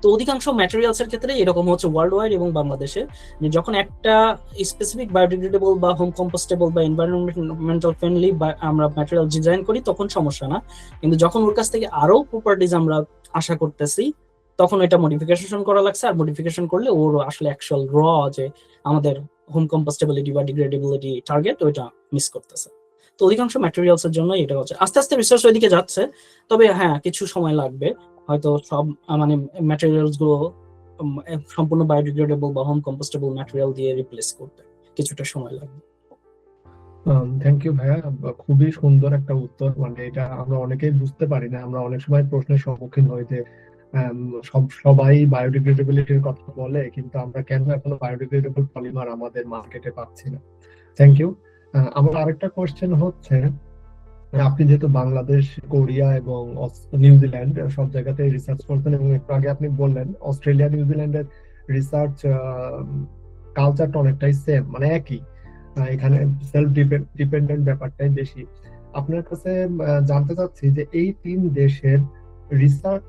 তো অধিকাংশ ম্যাটেরিয়ালস এর ক্ষেত্রে এরকম হচ্ছে ওয়ার্ল্ড ওয়াইড এবং বাংলাদেশে, যে যখন একটা স্পেসিফিক বায়োডিগ্রেডেবল বা হোম কম্পোস্টেবল বা এনভায়রনমেন্টাল ফ্রেন্ডলি আমরা ম্যাটেরিয়াল ডিজাইন করি তখন সমস্যা না, কিন্তু যখন ওর কাছ থেকে আরো প্রপার্টিজ আমরা আশা করতেছি তখন এটা মডিফিকেশন করা লাগছে, আর মডিফিকেশন করলে ওর আসলে অ্যাকচুয়াল র যে আমাদের হোম কম্পোস্টেবিলিটি বা ডিগ্রেডেবিলিটি টার্গেট ওইটা মিস করতেছে। তো অধিকাংশ ম্যাটেরিয়ালস এর জন্য এটা হচ্ছে, আস্তে আস্তে রিসার্চ ওইদিকে যাচ্ছে, তবে হ্যাঁ কিছু সময় লাগবে, হয়তো সব মানে ম্যাটেরিয়ালস গুলো সম্পূর্ণ বায়োডিগ্রেডেবল বা হোম কম্পোস্টেবল ম্যাটেরিয়াল দিয়ে রিপ্লেস করতে কিছুটা সময় লাগবে। থ্যাংক ইউ ভাইয়া, খুবই সুন্দর একটা উত্তর। মানে এটা আমরা অনেকেই বুঝতে পারি না, আমরা অনেক সময় প্রশ্নের সম্মুখীন হই যে সবাই বায়োডিগ্রেডেবিলিটির কথা বলে, কিন্তু আমরা কেন এখনো বায়োডিগ্রেডেবল পলিমার আমাদের মার্কেটে পাচ্ছি না। Thank you. আমার আরেকটা কোশ্চেন হচ্ছে, আপনি যেহেতু বাংলাদেশ, কোরিয়া এবং নিউজিল্যান্ড সব জায়গাতে রিসার্চ করছেন, এবং একটু আগে আপনি বললেন অস্ট্রেলিয়া নিউজিল্যান্ডের রিসার্চ কালচারটা অনেকটাই সেম, মানে একই, এখানে সেলফ ডিপেন্ডেন্ট ব্যাপারটাই বেশি। আপনার কাছে জানতে চাচ্ছি যে এই 3 দেশের রিসার্চ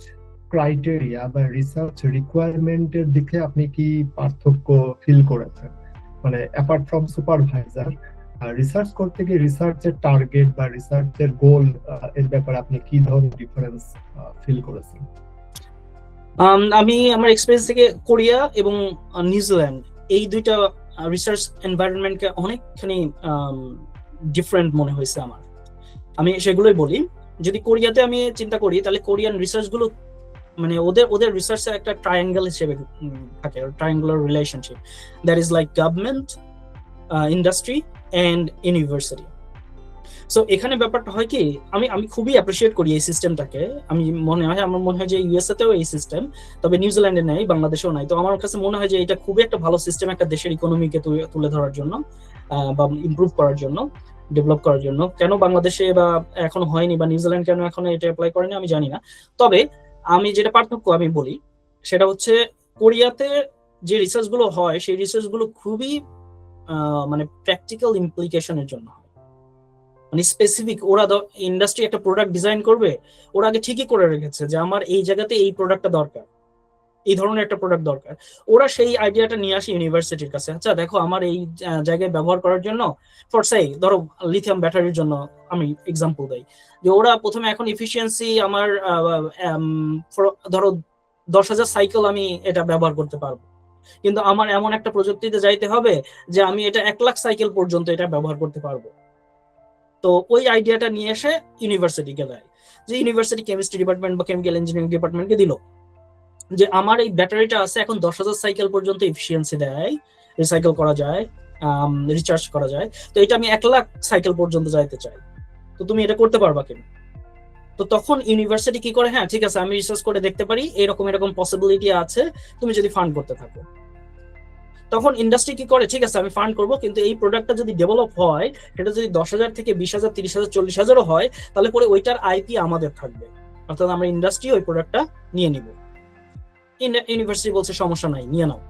ক্রাইটেরিয়া বা রিসার্চ রিকোয়ারমেন্টের দিকে আপনি কি পার্থক্য ফিল করেছেন? মানে অ্যাপার্ট ফ্রম সুপারভাইজার, রিসার্চ করতে গিয়ে রিসার্চের টার্গেট বা রিসার্চের গোল এর ব্যাপারে আপনি কি ধরনের ডিফারেন্স ফিল করেছেন? আমি আমার এক্সপেরিয়েন্স থেকে কোরিয়া এবং নিউজিল্যান্ড এই দুইটা রিসার্চ এনভায়রনমেন্টকে অনেকখানি ডিফারেন্ট মনে হয়েছে আমার। আমি সেগুলোই বলি। যদি কোরিয়াতে আমি চিন্তা করি তাহলে কোরিয়ান রিসার্চ গুলো মানে ওদের রিসার্চে একটা ট্রায়াঙ্গেল হিসেবে থাকে, triangular relationship, that is like government, industry and university. So এখানে ব্যাপারটা হয় কি, আমি খুবই অ্যাপ্রিসিয়েট করি এই সিস্টেমটাকে। আমার মনে হয় যে ইউএসএ তেও এই সিস্টেম, তবে নিউজিল্যান্ডে নেই, বাংলাদেশেও নাই। তো আমার কাছে মনে হয় যে এটা খুবই একটা ভালো সিস্টেম একটা দেশের ইকোনমিকে তুলে ধরার জন্য বা ইমপ্রুভ করার জন্য, ডেভেলপ করার জন্য। কেন বাংলাদেশে বা এখনো হয়নি, বা নিউজিল্যান্ড কেন এখনো এটা অ্যাপ্লাই করেনি আমি জানি না। তবে আমি যেটা পার্থক্য আমি বলি সেটা হচ্ছে, কোরিয়াতে যে রিসার্চ গুলো হয় সেই রিসার্চ গুলো খুবই মানে প্র্যাকটিক্যাল ইমপ্লিকেশনের জন্য হয়, মানে স্পেসিফিক। ওরা ইন্ডাস্ট্রি একটা প্রোডাক্ট ডিজাইন করবে, ওরা আগে ঠিকই করে রেখেছে যে আমার এই জায়গাতে এই প্রোডাক্টটা দরকার, এই ধরনের একটা প্রোডাক্ট দরকার। ওরা সেই আইডিয়াটা নিয়ে আসে ইউনিভার্সিটির কাছে, আচ্ছা দেখো আমার এই জায়গায় ব্যবহার করার জন্য, ফর সেই ধরো লিথিয়াম ব্যাটারির জন্য আমি এক্সাম্পল দেই, যে ওরা প্রথমে এখন ইফিসিয়েন্সি আমার ধরো 10,000 সাইকেল আমি এটা ব্যবহার করতে পারবো, কিন্তু আমার এমন একটা প্রযুক্তিতে যাইতে হবে যে আমি এটা 1 লাখ সাইকেল পর্যন্ত এটা ব্যবহার করতে পারবো। তো ওই আইডিয়াটা নিয়ে এসে ইউনিভার্সিটিকে দেয়, যে ইউনিভার্সিটি কেমিস্ট্রি ডিপার্টমেন্ট বা কেমিক্যাল ইঞ্জিনিয়ারিং ডিপার্টমেন্টকে দিল, যে আমার এই ব্যাটারিটা আছে এখন 10,000 সাইকেল পর্যন্ত ইফিসিয়েন্সি দেয়, রিসাইকেল করা যায়, রিচার্জ করা যায়, তো এটা আমি 1 লাখ সাইকেল পর্যন্ত যাইতে চাই, তো তুমি এটা করতে পারবা কিনা? তো তখন ইউনিভার্সিটি কি করে, হ্যাঁ ঠিক আছে আমি রিসার্চ করে দেখতে পারি, এরকম এরকম পসিবিলিটি আছে, তুমি যদি ফান্ড করতে থাকো। তখন ইন্ডাস্ট্রি কি করে, ঠিক আছে আমি ফান্ড করবো, কিন্তু এই প্রোডাক্টটা যদি ডেভেলপ হয়, সেটা যদি 10,000 থেকে 20,000, 30,000, 40,000ও হয়, তাহলে পরে ওইটার আইপি আমাদের থাকবে, অর্থাৎ আমরা ইন্ডাস্ট্রি ওই প্রোডাক্টটা নিয়ে নিব। ইউনিভার্সিটি বলছে সমস্যা নাই, নিয়ে নাও।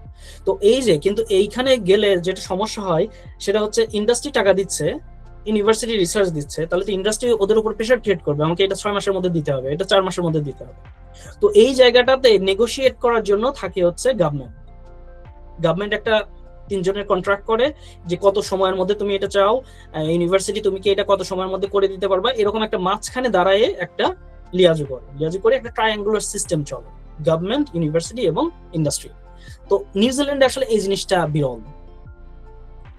তো এই যে, কিন্তু এইখানে গেলে যেটা সমস্যা হয় সেটা হচ্ছে, ইন্ডাস্ট্রি টাকা দিচ্ছে, ইউনিভার্সিটি রিসার্চ দিচ্ছে, তাহলে তো ইন্ডাস্ট্রি ওদের উপর প্রেশার ক্রিয়েট করবে, আমাকে এটা 6 মাসের মধ্যে দিতে হবে, এটা 4 মাসের মধ্যে দিতে হবে। তো এই জায়গাটাতে নেগোশিয়েট করার জন্য থাকে হচ্ছে গভর্নমেন্ট একটা 3 জনের কন্ট্রাক্ট করে যে কত সময়ের মধ্যে তুমি এটা চাও, ইউনিভার্সিটি তুমি কি এটা কত সময়ের মধ্যে করে দিতে পারবা, এরকম একটা মাঝখানে দাঁড়ায় একটা লিয়াজু করে একটা ট্রায়াঙ্গুলার সিস্টেম চলে, গভর্নমেন্ট, ইউনিভার্সিটি এবং ইন্ডাস্ট্রি। তো নিউজিল্যান্ডে আসলে এই জিনিসটা বিরল,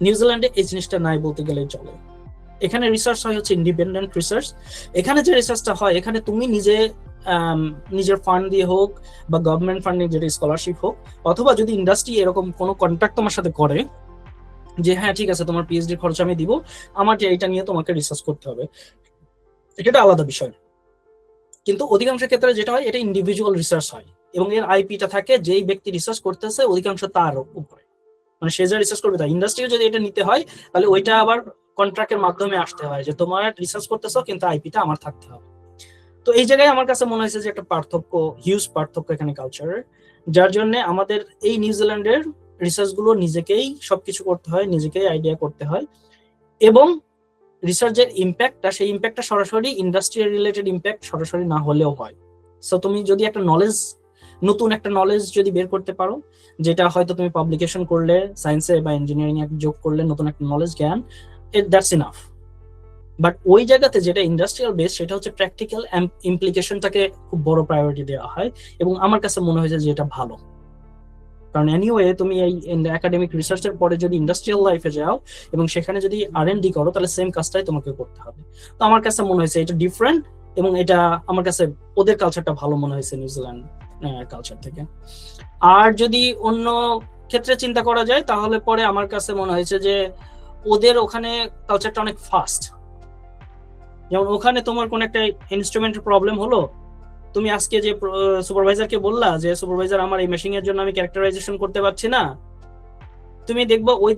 নিউজিল্যান্ডে এই জিনিসটা নাই বলতে গেলেই চলে। এখানে রিসার্চ হয় হচ্ছে ইন্ডিপেন্ডেন্ট রিসার্চ। এখানে যে রিসার্চটা হয়, এখানে তুমি নিজের ফান্ড দিয়ে হোক বা গভর্নমেন্ট ফান্ডিং যেটা স্কলারশিপ হোক, অথবা যদি ইন্ডাস্ট্রি এরকম কোনো কন্ট্রাক্ট তোমার সাথে করে যে হ্যাঁ ঠিক আছে তোমার পিএইচডি খরচ আমি দিব, আমার যে এটা নিয়ে তোমাকে রিসার্চ করতে হবে, এটা আলাদা বিষয়। কিন্তু অধিকাংশ ক্ষেত্রে যেটা হয়, এটা ইন্ডিভিজুয়াল রিসার্চ হয়, এবং এর আইপিটা থাকে যেই ব্যক্তি রিসার্চ করতেছে অধিকাংশ তার উপরে, মানে সে যা রিসার্চ করবে তার। ইন্ডাস্ট্রিও যদি এটা নিতে হয়, তাহলে ওইটা আবার কন্ট্রাক্টের মাধ্যমে আসতে হয়, যে তোমার রিসার্চ করতেছো কিন্তু আইপিটা আমার থাকতে হবে। তো এই জায়গায় আমার কাছে মনে হয়েছে যে একটা পার্থক্য, হিউজ পার্থক্য এখানে কালচারের, যার জন্য আমাদের এই নিউজিল্যান্ডের রিসার্চ গুলো নিজেকেই সবকিছু করতে হয়, নিজেকেই আইডিয়া করতে হয়, এবং রিসার্চের ইম্প্যাক্টটা, সেই ইম্প্যাক্টটা সরাসরি ইন্ডাস্ট্রিয়াল রিলেটেড ইম্প্যাক্ট সরাসরি না হলেও হয়। সো তুমি যদি একটা নতুন একটা নলেজ যদি বের করতে পারো, যেটা হয়তো তুমি পাবলিকেশন করলে, সায়েন্সে বা ইঞ্জিনিয়ারিং এ যোগ করলে নতুন একটা নলেজ, জ্ঞান, দ্যাটস ইনাফ। বাট ওই জায়গাতে যেটা ইন্ডাস্ট্রিয়াল বেস, সেটা হচ্ছে প্র্যাকটিক্যাল ইমপ্লিকেশনটাকে খুব বড় প্রায়োরিটি দেওয়া হয়, এবং আমার কাছে মনে হয়েছে যে এটা ভালো। কারণ এনিওয়ে তুমি এই একাডেমিক রিসার্চের পরে যদি ইন্ডাস্ট্রিয়াল লাইফে যাও এবং সেখানে যদি R&D করো, তাহলে সেম কাজটাই তোমাকে করতে হবে। তো আমার কাছে মনে হয়েছে এটা ডিফারেন্ট, এবং এটা আমার কাছে ওদের কালচারটা ভালো মনে হয়েছে নিউজিল্যান্ড কালচার থেকে। আর যদি অন্য ক্ষেত্রে চিন্তা করা যায়, তাহলে পরে আমার কাছে মনে হয়েছে যে ওদের ওখানে কালচারটা অনেক ফাস্ট। যেমন ওখানে তোমার কোন একটা ইনস্ট্রুমেন্টের প্রবলেম হলো, তুমি আজকে যে সুপারভাইজারকে বললা যে সুপারভাইজার আমার এই মেশিং এর জন্য আমি ক্যারেক্টারাইজেশন করতে পারছি না, তুমি দেখবো ওই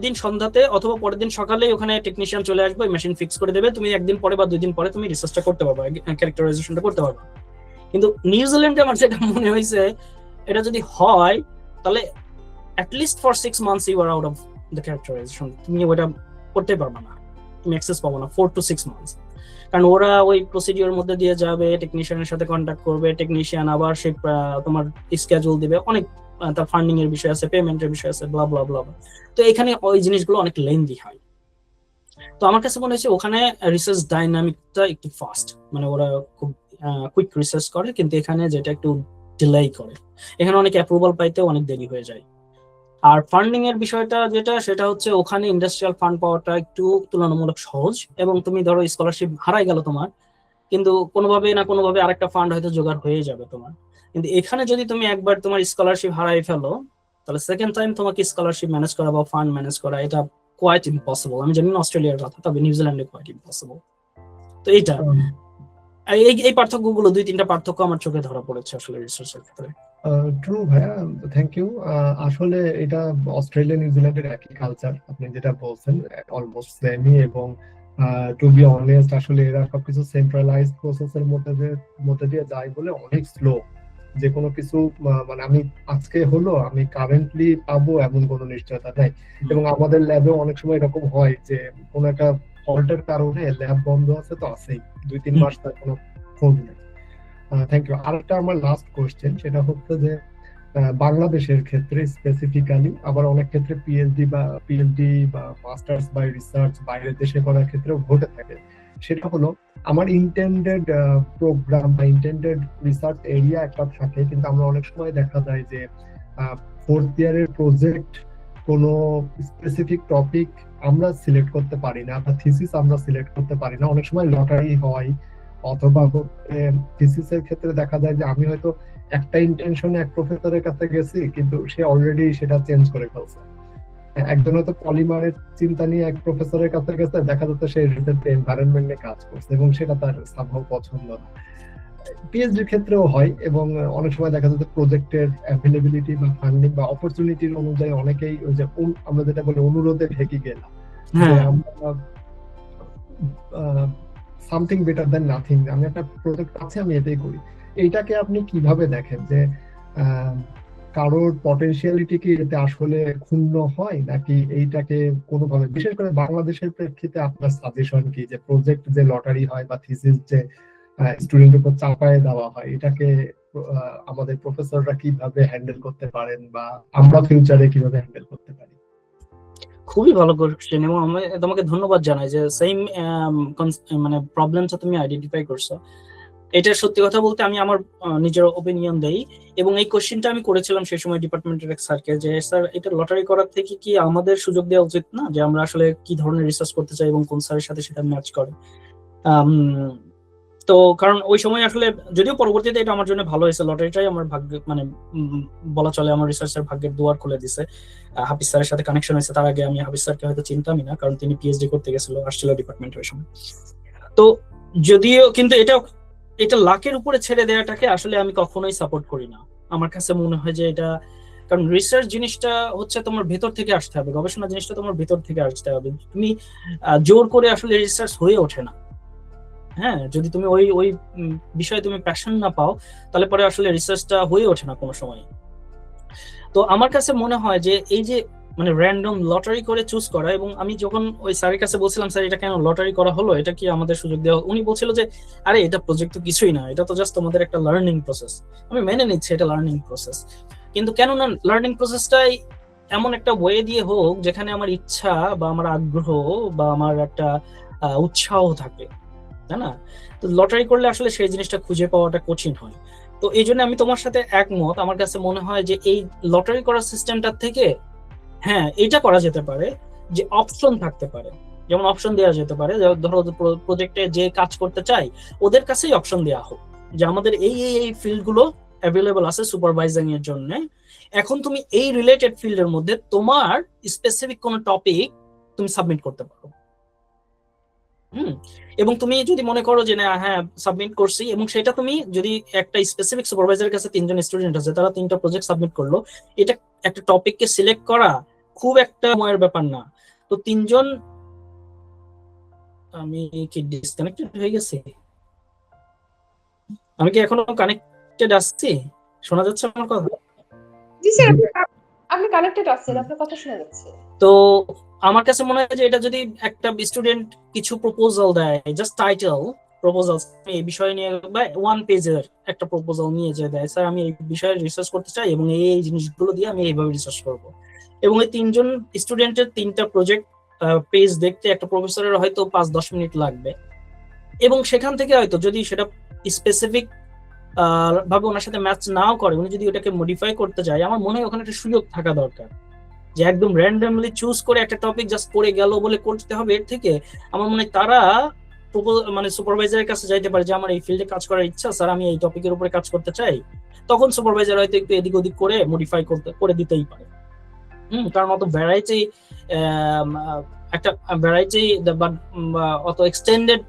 দিন সন্ধ্যাতে অথবা পরের দিন সকালে ওখানে টেকনিশিয়ান চলে আসবে, মেশিন ফিক্স করে দেবে, তুমি একদিন পরে বা 2 দিন পরে তুমি রিসার্চটা করতে পারবে, ক্যারেক্টারাইজেশনটা করতে পারবে। কিন্তু নিউজিল্যান্ডে আমার যেটা মনে হয়েছে, এটা যদি হয় তাহলে at least for 6 months you are out of the characterisation, তুমি ওটা করতে পারবে না, তুমি অ্যাক্সেস পাবো না 4 to 6 months। কারণ ওরা ওই প্রসিডিওর মধ্যে দিয়ে যাবে, টেকনিশিয়ানের সাথে কন্ট্যাক্ট করবে, টেকনিশিয়ান আবার সেই তোমার স্কেজুল দিবে, অনেক তার ফান্ডিং এর বিষয় আছে, পেমেন্টের বিষয় আছে, ব্লা ব্লা ব্লা। তো এখানে ওই জিনিসগুলো অনেক লেন্দি হয়। তো আমার কাছে মনে হচ্ছে ওখানে রিসার্চ ডাইনামিকটা একটু ফাস্ট, মানে ওরা খুব কুইক রিসার্চ করে, কিন্তু এখানে যেটা একটু ডিলে করে, এখানে অনেক অ্যাপ্রুভাল পাইতে অনেক দেরি হয়ে যায়। আর ফান্ডিং এর বিষয়টা সেটা হচ্ছে ওখানে ইন্ডাস্ট্রিয়াল ফান্ড পাওয়াটা একটু তুলনামূলক সহজ, এবং তুমি ধরো স্কলারশিপ হারাই গেল তোমার, কিন্তু কোনোভাবে না কোনোভাবে আরেকটা ফান্ড হয়তো জোগাড় হয়ে যাবে তোমার। কিন্তু এখানে যদি তুমি একবার তোমার স্কলারশিপ হারাই ফেলো, তাহলে সেকেন্ড টাইম তোমাকে স্কলারশিপ ম্যানেজ করা বা ফান্ড ম্যানেজ করা এটা কোয়াইট ইম্পসিবল। আমি জানি না অস্ট্রেলিয়ার কথা, তবে নিউজিল্যান্ডে কোয়াইট ইম্পসিবল। তো এইটা এই পার্থক্যগুলো 2-3টা পার্থক্য আমার চোখে ধরা পড়েছে আসলে রিসার্চের ক্ষেত্রে। ট্রু ভাইয়া, থ্যাংক ইউ। আসলে এটা অস্ট্রেলিয়া নিউজিল্যান্ডের একই কালচার, আপনি যেটা বলছেন অলমোস্ট সেমই। এবং টু বি অনেস্ট, আসলে এরা সবকিছু সেন্ট্রালাইজড প্রসেসের মধ্যে দিয়ে যায় বলে অনেক স্লো। যে কোনো কিছু মানে আমি আজকে হলো আমি কারেন্টলি পাবো এমন কোনো নিশ্চয়তা নাই। এবং আমাদের ল্যাবে অনেক সময় এরকম হয় যে কোনো একটা ফল্টের কারণে ল্যাব বন্ধ আছে, তো আছেই 2-3 মাস তার কোনো খোঁজ নেই। Thank you. আরেকটা আমার লাস্ট কোশ্চেন, সেটা হচ্ছে যে বাংলাদেশের ক্ষেত্রে স্পেসিফিক্যালি, আবার অনেক ক্ষেত্রে পিএইচডি বা মাস্টার্স বা রিসার্চ বাইরের দেশে করার ক্ষেত্রেও ঘটে থাকে। সেটা হলো আমার ইন্টেন্ডেড প্রোগ্রাম বা ইন্টেন্ডেড রিসার্চ এরিয়া একটা থাকে, কিন্তু আমরা অনেক সময় দেখা যায় যে ফোর্থ ইয়ারের প্রজেক্ট কোনো স্পেসিফিক টপিক আমরা সিলেক্ট করতে পারি না, বা থিসিস আমরা সিলেক্ট করতে পারি না। অনেক সময় লটারি হয়, অথবা থিসিসের ক্ষেত্রে দেখা যায় যে আমি হয়তো একটা ইন্টেনশনে এক প্রফেসরের কাছে গেছি, কিন্তু সে অলরেডি সেটা চেঞ্জ করে ফেলছে। একজন হয়তো পলিমারের চিন্তা নিয়ে এক প্রফেসরের কাছে গেছে, দেখা যাচ্ছে সে রিসার্চ এনভায়রনমেন্ট নিয়ে কাজ করছে এবং সেটা তার সামহাও পছন্দ না। পিএইচডির ক্ষেত্রেও হয়, এবং অনেক সময় দেখা যাচ্ছে প্রজেক্টের অ্যাভেলেবিলিটি বা ফান্ডিং বা অপরচুনিটির অনুযায়ী অনেকেই ওই যে আমরা যেটা বলি অনুরোধে ঢেকে গেলাম, যে আমরা সামথিং বেটার দেন নাথিং, আমি একটা প্রজেক্ট আছে আমি এটাই করি। এইটাকে আপনি কিভাবে দেখেন যে কারোর পটেনশিয়ালিটি কি এতে আসলে ক্ষুণ্ণ হয়, নাকি এইটাকে কোনোভাবে, বিশেষ করে বাংলাদেশের প্রেক্ষিতে আপনার সাজেশন কি, যে প্রজেক্ট যে লটারি হয় বা থিসিস যে স্টুডেন্টের উপর চাপায় দেওয়া হয়, এটাকে আমাদের প্রফেসররা কিভাবে হ্যান্ডেল করতে পারেন, বা আমরা ফিউচারে কিভাবে হ্যান্ডেল করতে পারি? খুবই ভালো কোশ্চেন, এবং আমি তোমাকে ধন্যবাদ জানাই যে সেম মানে প্রবলেমটা তুমি আইডেন্টিফাই করছো। এটা সত্যি কথা বলতে আমি আমার নিজের ওপিনিয়ন দেই, এবং এই কোশ্চেনটা আমি করেছিলাম সেই সময় ডিপার্টমেন্টের এক স্যারকে, যে স্যার এটা লটারি করার থেকে কি আমাদের সুযোগ দেওয়া উচিত না, যে আমরা আসলে কি ধরনের রিসার্চ করতে চাই এবং কোন স্যারের সাথে সেটা ম্যাচ করে। তো কারণ ওই সময় আসলে, যদিও পরবর্তীতে এটা আমার জন্য ভালো হয়েছে, লটারিটাই আমার ভাগ্য, মানে বলা চলে আমার রিসার্চের ভাগ্যের দুয়ার খুলে দিছে। হাফিজ স্যারের সাথে কানেকশন হয়েছে, তার আগে আমি হাফিজ স্যারকে হয়তো চিনতামই না, কারণ তিনি পিএইচডি করতে গেছিল, আসছিল ডিপার্টমেন্টে ওই সময়। তো যদিও, কিন্তু এটা লাকের উপরে ছেড়ে দেওয়াটাকে আসলে আমি কখনোই সাপোর্ট করি না। আমার কাছে মনে হয় যে এটা, কারণ রিসার্চ জিনিসটা হচ্ছে তোমার ভেতর থেকে আসতে হবে, গবেষণা জিনিসটা তোমার ভেতর থেকে আসতে হবে। তুমি জোর করে আসলে রিসার্চ হয়ে ওঠে না। হ্যাঁ, যদি তুমি ওই বিষয়ে তুমি প্যাশন না পাও, তাহলে পরে আসলে রিসার্চটা হয়ে ওঠে না কোনো সময়। তো আমার কাছে মনে হয় যে এই যে মানে র্যান্ডম লটারি করে চুজ করা, এবং আমি যখন ওই স্যারের কাছে বলছিলাম স্যার এটা কেন লটারি করা হলো, এটা কি আমাদের সুযোগ দেওয়া, উনি বলছিল যে আরে এটা প্রজেক্ট তো কিছুই না, এটা তো জাস্ট তোমাদের একটা লার্নিং প্রসেস। আমি মেনে নিচ্ছি এটা লার্নিং প্রসেস, কিন্তু কেন না লার্নিং প্রসেসটাই এমন একটা ওয়ে দিয়ে হোক যেখানে আমার ইচ্ছা বা আমার আগ্রহ বা আমার একটা উৎসাহ থাকে, তাই না? তো লটারি করলে আসলে সেই জিনিসটা খুঁজে পাওয়াটা কঠিন হয়। তো এই জন্য আমি তোমার সাথে একমত। আমার কাছে মনে হয় যে এই লটারি করার সিস্টেমটার থেকে হ্যাঁ এটা করা যেতে পারে, যে অপশন থাকতে পারে, যেমন অপশন দেওয়া যেতে পারে, ধরো প্রজেক্টে যে কাজ করতে চাই ওদের কাছেই অপশন দেওয়া হোক যে আমাদের এই ফিল্ড গুলো অ্যাভেলেবল আছে সুপারভাইজিং এর জন্য, এখন তুমি এই রিলেটেড ফিল্ডের মধ্যে তোমার স্পেসিফিক কোনো টপিক তুমি সাবমিট করতে পারো। এবং তুমি যদি মনে করো যে না হ্যাঁ সাবমিট করছি, এবং সেটা তুমি যদি একটা স্পেসিফিক সুপারভাইজারের কাছে 3জন স্টুডেন্ট আছে, তারা 3টা প্রজেক্ট সাবমিট করলো, এটা একটা টপিককে সিলেক্ট করা খুব একটা সময়ের ব্যাপার না। তো 3জন, আমি কি ডিসকানেক্টেড হয়ে গেছি? আমি কি এখনো কানেক্টেড আসছি? শোনা যাচ্ছে আমার কথা? জি স্যার, আপনি কানেক্টেড আছেন, আপনার কথা শোনা যাচ্ছে। তো আমার কাছে মনে হয় যে এটা যদি একটা স্টুডেন্ট কিছু প্রপোজাল দেয়, জাস্ট টাইটেল প্রপোজাল, এই বিষয় নিয়ে বা 1 পেজের একটা প্রপোজাল নিয়ে যে দেয়, স্যার আমি এই বিষয়ে রিসার্চ করতে চাই এবং এই জিনিসগুলো দিয়ে আমি এইভাবে রিসার্চ করব, এবং এই 3জন স্টুডেন্টের 3টা প্রজেক্ট পেজ দেখতে একটা প্রফেসরের হয়তো 5-10 মিনিট লাগবে, এবং সেখান থেকে হয়তো যদি সেটা স্পেসিফিক ভাবে ওনার সাথে ম্যাচ নাও করে, উনি যদি ওটাকে মডিফাই করতে চায়, আমার মনে হয় ওখানে একটা সুযোগ থাকা দরকার, যে একদম র্যান্ডমলি চুজ করে একটা টপিক জাস্ট পড়ে গেল বলে করতে হবে। এর থেকে আমার মনে হয় তারা মানে সুপারভাইজারের কাছে যাইতে পারি যে আমার এই ফিল্ডে কাজ করার ইচ্ছা, স্যার আমি এই টপিকের উপরে কাজ করতে চাই, তখন সুপারভাইজার হয়তো একটু এদিক ওদিক করে মডিফাই করে দিতেই পারে। কারণ অত ভ্যারাইটি একটা ভ্যারাইটি বাট অত এক্সটেন্ডেড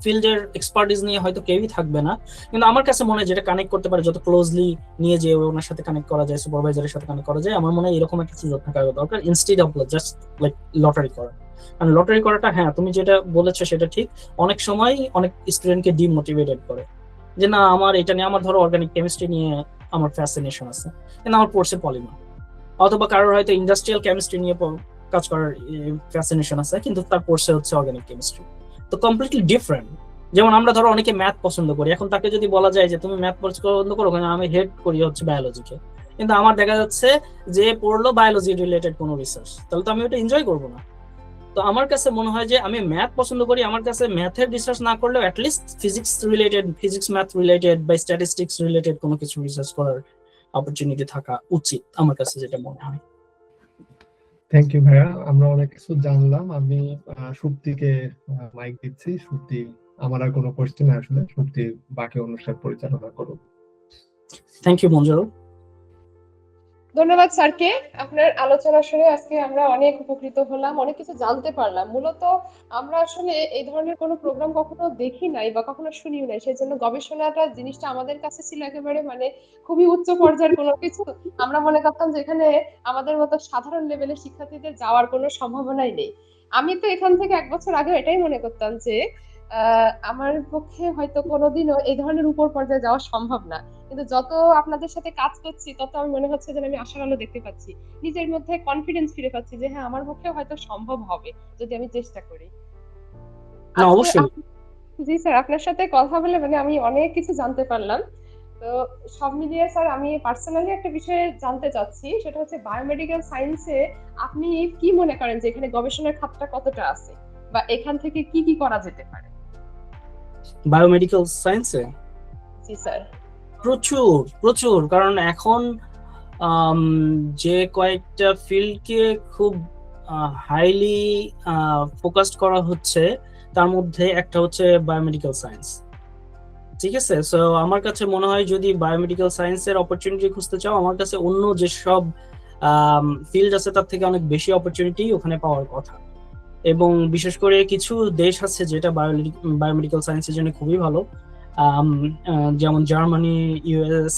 ফিল্ডের এক্সপার্টিস নিয়ে হয়তো কেউই থাকবে না, কিন্তু আমার কাছে মনে হয় যেটা কানেক্ট করতে পারে, যত ক্লোজলি নিয়ে যে ওনার সাথে কানেক্ট করা যায়, সুপারভাইজারের সাথে কানেক্ট করা যায়, আমার মনে হয় এরকম একটা সুযোগ থাকা দরকার instead of just like lottery করা। কারণ লটারি করাটা, হ্যাঁ তুমি যেটা বলেছো সেটা ঠিক, অনেক সময় অনেক স্টুডেন্টকে ডিমোটিভেটেড করে যে না আমার এটা নিয়ে, আমার ধরো অর্গানিক কেমিস্ট্রি নিয়ে আমার ফ্যাসিনেশন আছে কিন্তু আমার পড়ছে পলিমার, অথবা কারোর হয়তো ইন্ডাস্ট্রিয়াল কেমিস্ট্রি নিয়ে কাজ করার ফ্যাসিনেশন আছে কিন্তু তার কোর্সে হচ্ছে অর্গানিক কেমিস্ট্রি, তো কমপ্লিটলি ডিফারেন্ট। যেমন আমরা ধরো অনেকে ম্যাথ পছন্দ করি, এখন তাকে যদি বলা যায় যে তুমি ম্যাথ পছন্দ করো, আমি হেড করি হচ্ছে বায়োলজিকে, কিন্তু আমার দেখা যাচ্ছে যে পড়লো বায়োলজি রিলেটেড কোনো রিসার্চ, তাহলে তো আমি ওটা এনজয় করবো না। তো আমার কাছে মনে হয় যে আমি ম্যাথ পছন্দ করি, আমার কাছে ম্যাথের রিসার্চ না করলেও অ্যাটলিস্ট ফিজিক্স ম্যাথ রিলেটেড বা স্ট্যাটিস্টিক্স রিলেটেড কোনো কিছু রিসার্চ করার অপরচুনিটি থাকা উচিত, আমার কাছে যেটা মনে হয়। থ্যাংক ইউ ভাইয়া, আমরা অনেক কিছু জানলাম। আমি সুপ্তিকে মাইক দিচ্ছি। সুপ্তি, আমার আর কোনো কোশ্চেন আসলে, সুপ্তি বাকি অনুষ্ঠান পরিচালনা করুন। Thank you Monjurul. ধন্যবাদ স্যারকে। আপনার আলোচনা শুনে আজকে আমরা অনেক উপকৃত হলাম, অনেক কিছু জানতে পারলাম। মূলত আমরা আসলে এই ধরনের কোনো প্রোগ্রাম কখনো দেখি নাই বা কখনো শুনিও নাই, সেই জন্য গবেষণাটা জিনিসটা আমাদের কাছে ছিল একেবারে মানে খুবই উচ্চ পর্যায়ের কোনো কিছু। আমরা মনে করতাম যে এখানে আমাদের মতো সাধারণ লেভেলের শিক্ষার্থীদের যাওয়ার কোনো সম্ভাবনাই নেই। আমি তো এখান থেকে 1 বছর আগে এটাই মনে করতাম যে আমার পক্ষে হয়তো কোনোদিনও এই ধরনের উপর পর্যায়ে যাওয়া সম্ভব না, কিন্তু যত আপনাদের সাথে কাজ করছি তত আমি মনে হচ্ছে যে আমি আশার আলো দেখতে পাচ্ছি, নিজের মধ্যে কনফিডেন্স ফিরে পাচ্ছি যে হ্যাঁ আমার পক্ষে হয়তো সম্ভব হবে যদি আমি চেষ্টা করি। না অবশ্যই। জি স্যার, আপনার সাথে কথা বলে মানে আমি অনেক কিছু জানতে পারলাম। তো সব মিলিয়ে স্যার আমি পার্সোনালি একটা বিষয়ে জানতে চাচ্ছি, সেটা হচ্ছে বায়োমেডিক্যাল সায়েন্সে আপনি কি মনে করেন যে এখানে গবেষণার খাতটা কতটা আছে বা এখান থেকে কি কি করা যেতে পারে? বায়োমেডিক্যাল সায়েন্সে জি স্যার। প্রচুর প্রচুর, কারণ এখন যে কয়েকটা ফিল্ডকে খুব হাইলি ফোকাসড করা হচ্ছে তার মধ্যে একটা হচ্ছে বায়োমেডিক্যাল সায়েন্স। ঠিক আছে, সো আমার কাছে মনে হয় যদি বায়োমেডিক্যাল সায়েন্সের অপরচুনিটি খুঁজতে চাও, আমার কাছে অন্য যেসব ফিল্ড আছে তার থেকে অনেক বেশি অপরচুনিটি ওখানে পাওয়ার কথা। এবং বিশেষ করে কিছু দেশ আছে যেটা বায়োমেডিক্যাল সায়েন্সের জন্য খুবই ভালো, যেমন Germany, US,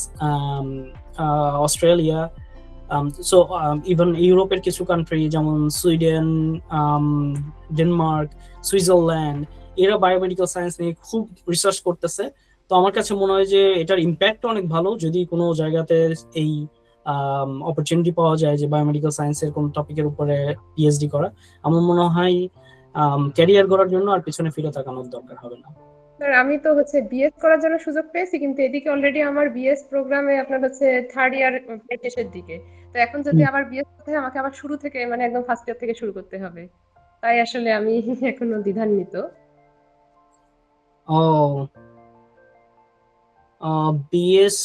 Australia, so even ইউরোপের কিছু কান্ট্রি যেমন সুইডেন, ডেনমার্ক, সুইজারল্যান্ড, এরা বায়োমেডিক্যাল সায়েন্স নিয়ে খুব রিসার্চ করতেছে। তো আমার কাছে মনে হয় যে এটার ইম্প্যাক্ট অনেক ভালো যদি কোনো জায়গাতে এই অপরচুনিটি পাওয়া যায় যে বায়োমেডিক্যাল সায়েন্সের কোন টপিকের উপরে পিএইচডি করা, আমার মনে হয় ক্যারিয়ার গড়ার জন্য আর পিছনে ফিরে তাকানোর দরকার হবে না। স্যার আমি তো হচ্ছে বিএস করার জন্য সুযোগ পেয়েছি, কিন্তু এদিকে অলরেডি আমার বিএস প্রোগ্রামে আপনার হচ্ছে 3rd ইয়ার শেষের দিকে। তো এখন যদি আবার বিএস করতে হয় আমাকে আবার শুরু থেকে মানে একদম ফার্স্ট ইয়ার থেকে শুরু করতে হবে, তাই আসলে আমি এখনো দ্বিধান্বিত। ও বিএস,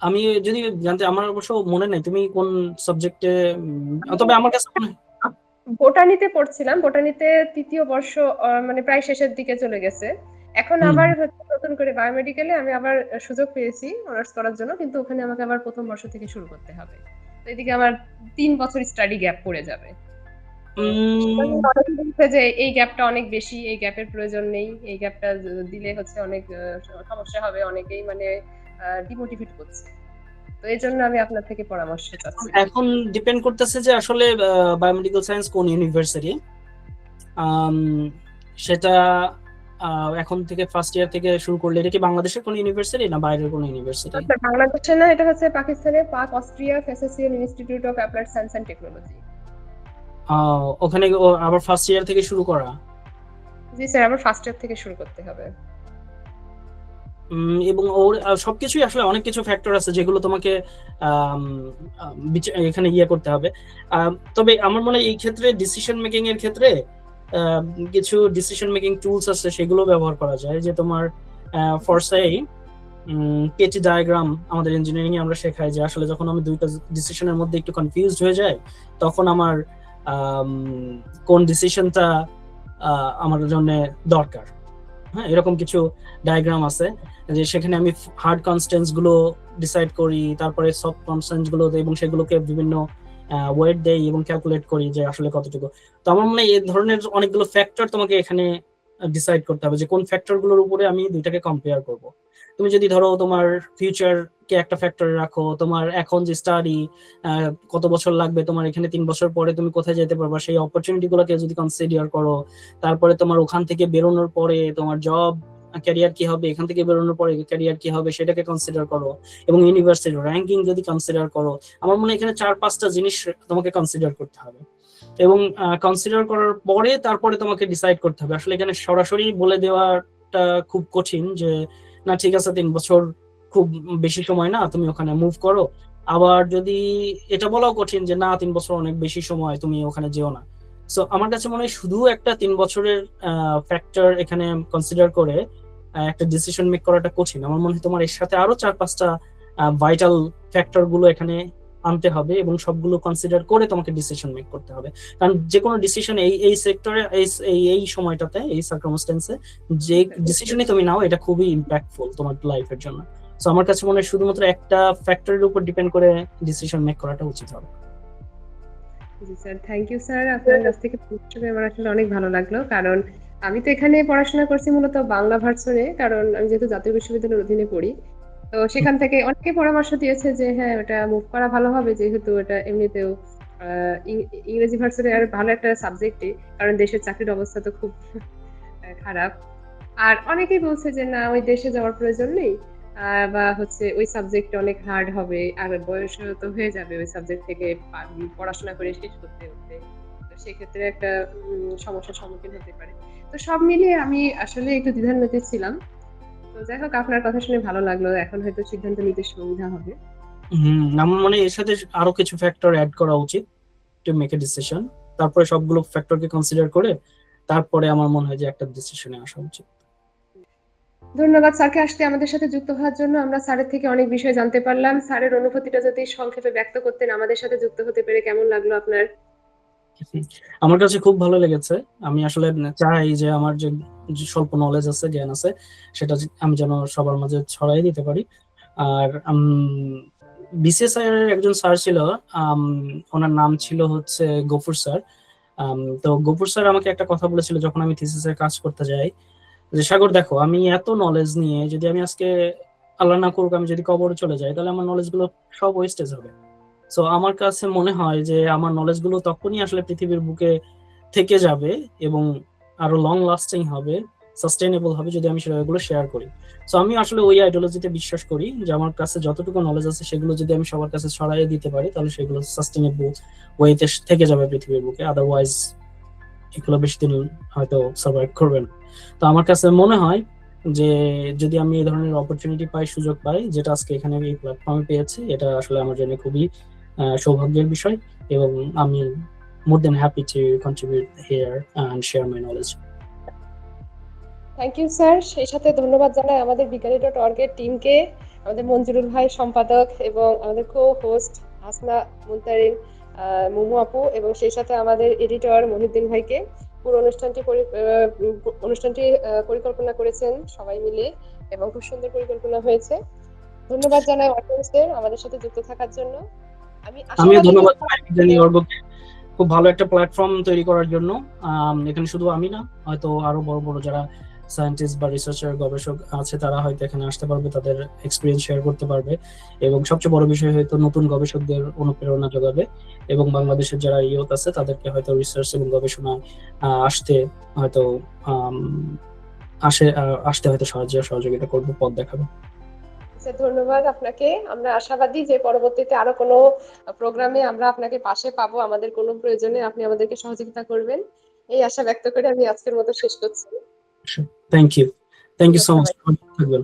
আমি যদি জানতে, আমার অবশ্য মনে নাই তুমি কোন সাবজেক্টে, তবে আমার কাছে বোটানিতে পড়ছিলাম, বোটানিতে 3য় বর্ষ মানে প্রায় শেষের দিকে চলে গেছে। এখন আবার নতুন করে বায়োমেডিক্যালে আমি আবার সুযোগ পেয়েছি অনার্স করার জন্য, কিন্তু ওখানে আমাকে আবার প্রথম বর্ষ থেকে শুরু করতে হবে। তো এদিকে আমার 3 বছর স্টাডি গ্যাপ পড়ে যাবে। যে এই গ্যাপটা অনেক বেশি, এই গ্যাপের প্রয়োজন নেই, এই গ্যাপটা দিলে হচ্ছে অনেক সমস্যা হবে, অনেকেই মানে ডিমোটিভেট করছে। তো এই জন্য আমি আপনার থেকে পরামর্শ চাচ্ছি। এখন ডিপেন্ড করতেছে যে আসলে বায়োমেডিক্যাল সায়েন্স কোন ইউনিভার্সিটি, সেটা এখন থেকে ফার্স্ট ইয়ার থেকে শুরু করলে এটা কি বাংলাদেশের কোন ইউনিভার্সিটি না বাইরের কোন ইউনিভার্সিটি? বাংলাদেশে না, এটা হচ্ছে পাকিস্তানের Pak Austria Fachhochschule institute of applied science and technology. ওখানে আবার ফার্স্ট ইয়ার থেকে শুরু করা? জি স্যার, আবার ফার্স্ট ইয়ার থেকে শুরু করতে হবে। এবং ওর সবকিছুই আসলে অনেক কিছু ফ্যাক্টর আছে যেগুলো তোমাকে এখানে ইয়ে করতে হবে। তবে আমার মনে হয় এই ক্ষেত্রে ডিসিশন মেকিং এর ক্ষেত্রে কিছু ডিসিশন মেকিং টুলস আছে, সেগুলো ব্যবহার করা যায়। যে তোমার ফরসাই পেটি ডায়াগ্রাম আমাদের ইঞ্জিনিয়ারিং এ আমরা শেখাই যে আসলে যখন আমি দুইটা ডিসিশনের মধ্যে একটু কনফিউজড হয়ে যায় তখন আমার কোন ডিসিশনটা আমার জন্য দরকার। হ্যাঁ, এরকম কিছু ডায়াগ্রাম আছে যে সেখানে আমি হার্ড কনস্ট্যান্টস গুলো ডিসাইড করি, তারপরে সফট কনস্ট্যান্টস গুলো দেই এবং সেগুলোকে বিভিন্ন ওয়েট দেই এবং ক্যালকুলেট করি যে আসলে কতটুকু। তো আমার মনে হয় এই ধরনের অনেকগুলো ফ্যাক্টর তোমাকে এখানে ডিসাইড করতে হবে যে কোন ফ্যাক্টর গুলোর উপরে আমি দুইটাকে কম্পেয়ার করব। তুমি যদি ধরো তোমার ফিউচার কে একটা ফ্যাক্টরে রাখো, তোমার এখন যে স্টাডি কত বছর লাগবে, তোমার এখানে 3 বছর পরে তুমি কোথায় যেতে পারবা সেই অপরচুনিটি গুলোকে যদি কনসিডার করো, তারপরে তোমার ওখান থেকে বেরোনোর পরে তোমার জব ক্যারিয়ার কি হবে, এখান থেকে বেরোনোর পরে ক্যারিয়ার কি হবে সেটাকে কনসিডার করো, এবং ইউনিভার্সিটির র্যাঙ্কিং যদি কনসিডার করো, আমার মনে হয় এখানে 4-5টা জিনিস তোমাকে কনসিডার করতে হবে। এবং কনসিডার করার পরে তারপরে তোমাকে ডিসাইড করতে হবে। আসলে এখানে সরাসরি বলে দেওয়াটা খুব কঠিন যে না ঠিক আছে 3 বছর খুব বেশি সময় না, তুমি ওখানে মুভ করো। আবার যদি এটা বলাও কঠিন যে না 3 বছর অনেক বেশি সময়, তুমি ওখানে যেও না। সো আমার কাছে মনে হয় শুধু একটা 3 বছরের ফ্যাক্টর এখানে কনসিডার করে একটা ডিসিশন মেক করাটা কঠিন। আমার মনে হয় তোমার এর সাথে আরো 4-5টা ভাইটাল ফ্যাক্টর গুলো এখানে আনতে হবে এবং সবগুলো কনসিডার করে তোমাকে ডিসিশন মেক করতে হবে। কারণ যে কোনো ডিসিশন এই এই সেক্টরে এই সময়টাতে এই সার্কামস্টেন্সে যে ডিসিশনই তুমি নাও এটা খুবই ইম্প্যাক্টফুল তোমার লাইফের জন্য। সো আমার কাছে মনে হয় শুধুমাত্র একটা ফ্যাক্টরের উপর ডিপেন্ড করে ডিসিশন মেক করাটা উচিত হবে। জি স্যার, থ্যাংক ইউ স্যার। আপনার কাছ থেকে শুনে আমার আসলে অনেক ভালো লাগলো, কারণ আমি তো এখানে পড়াশোনা করছি মূলত বাংলা ভার্সনে, কারণ আমি যেহেতু জাতীয় বিশ্ববিদ্যালয়ের অধীনে পড়ি। তো সেখান থেকে অনেকে পরামর্শ দিয়েছে যে হ্যাঁ এটা মুভ করা ভালো হবে, যেহেতু এটা এমনিতেও ইংরেজি ভার্সনে আর ভালো একটা সাবজেক্টই, কারণ দেশের চাকরির অবস্থা তো খুব খারাপ। আর অনেকেই বলছে যে না ওই দেশে যাওয়ার প্রয়োজন নেই, বা হচ্ছে ওই সাবজেক্ট অনেক হার্ড হবে, আর বয়স তো হয়ে যাবে ওই সাবজেক্ট থেকে পড়াশোনা করে শেষ করতে করতে। তো সেক্ষেত্রে একটা সমস্যার সম্মুখীন হতে পারে। তো সব মিলিয়ে আমি আসলে একটু দ্বিধান্বিত ছিলাম। তো যাই হোক, আপনার কথা শুনে ভালো লাগলো। এখন হয়তো সিদ্ধান্ত নিতে সুবিধা হবে। আমার মনে হয় এর সাথে আরো কিছু ফ্যাক্টর অ্যাড করা উচিত টু মেক এ ডিসিশন। তারপরে সবগুলো ফ্যাক্টরকে কনসিডার করে তারপরে আমার মনে হয় যে একটা ডিসিশনে আসা উচিত। ধন্যবাদ স্যারকে আজকে আমাদের সাথে যুক্ত হওয়ার জন্য। আমরা স্যারের থেকে অনেক বিষয় জানতে পারলাম। স্যারের অনুভূতিটা যদি সংক্ষেপে ব্যক্ত করতেন, আমাদের সাথে যুক্ত হতে পেরে কেমন লাগলো আপনার? আমার কাছে খুব ভালো লেগেছে। আমি আসলে চাই যে আমার যে স্বল্প নলেজ আছে, জ্ঞান আছে, সেটা আমি যেন সবার মাঝে ছড়াই দিতে পারি। আর বিসিএসআই এর একজন স্যার ছিল, ওনার নাম ছিল হচ্ছে গফুর স্যার। তো গফুর স্যার আমাকে একটা কথা বলেছিল যখন আমি থিসিসের কাজ করতে যাই, যে সাগর দেখো আমি এত নলেজ নিয়ে যদি আমি আজকে আল্লাহ না করুক আমি যদি কবরে চলে যাই, তাহলে আমার নলেজ গুলো সব ওয়েস্টেজ হবে। সো আমার কাছে মনে হয় যে আমার নলেজ গুলো তখনই আসলে পৃথিবীর বুকে থেকে যাবে এবং আরো লং লাস্টিং হবে, সাস্টেইনেবল হবে যদি আমি সেগুলো শেয়ার করি। সো আমি আসলে ওই আইডিওলজিতে বিশ্বাস করি যে আমার কাছে যতটুকু নলেজ আছে সেগুলো যদি আমি সবার কাছে ছড়াইয়ে দিতে পারি তাহলে সেগুলো সাস্টেইনেবল ওয়েতে থেকে যাবে পৃথিবীর বুকে। আদারওয়াইজ এগুলো বেশি দিন হয়তো সার্ভাইভ করবে না। তো আমার কাছে মনে হয় যে যদি আমি এই ধরনের অপরচুনিটি পাই, সুযোগ পাই, যেটা আজকে এখানে এই প্ল্যাটফর্মে পেয়েছি, এটা আসলে আমার জন্য খুবই সৌভাগ্যের বিষয় এবং আমি more than happy to contribute here and share my knowledge. Thank you sir. সেই সাথে ধন্যবাদ জানাই আমাদের বিজ্ঞানী.org এর টিমকে, আমাদের মঞ্জুরুল ভাই সম্পাদক এবং আমাদের কো হোস্ট হাসনা মুনতারিন, মুমু আপু, এবং সেই সাথে আমাদের এডিটর মহিউদ্দিন ভাইকে। পুরো অনুষ্ঠানটি পরিকল্পনা করেছেন সবাই মিলে এবং খুব সুন্দর পরিকল্পনা হয়েছে। ধন্যবাদ জানাই অডিয়েন্সদের আমাদের সাথে যুক্ত থাকার জন্য। আমি আমিও আশাবাদী ধন্যবাদ বিজ্ঞানী.org-কে খুব ভালো একটা প্ল্যাটফর্ম তৈরি করার জন্য। এখানে শুধু আমি না, হয়তো আরো বড় বড় যারা সায়েন্টিস্ট বা রিসার্চার গবেষক আছে তারা হয়তো এখানে আসতে পারবে, তাদের এক্সপিরিয়েন্স শেয়ার করতে পারবে এবং সবচেয়ে বড় বিষয় হয়তো নতুন গবেষকদের অনুপ্রেরণা যোগাবে এবং বাংলাদেশের যারা ইয়ুথ আছে তাদেরকে হয়তো রিসার্চ এবং গবেষণা আসতে হয়তো আসতে হয়তো সহযোগিতা করবে, পথ দেখাবে। ধন্যবাদ আপনাকে। আমরা আশাবাদী যে পরবর্তীতে আরো কোনো প্রোগ্রামে আমরা আপনাকে পাশে পাবো, আমাদের কোনো প্রয়োজনে আপনি আমাদেরকে সহযোগিতা করবেন, এই আশা ব্যক্ত করে আমি আজকের মতো শেষ করছি। Thank you so much. থাকবেন।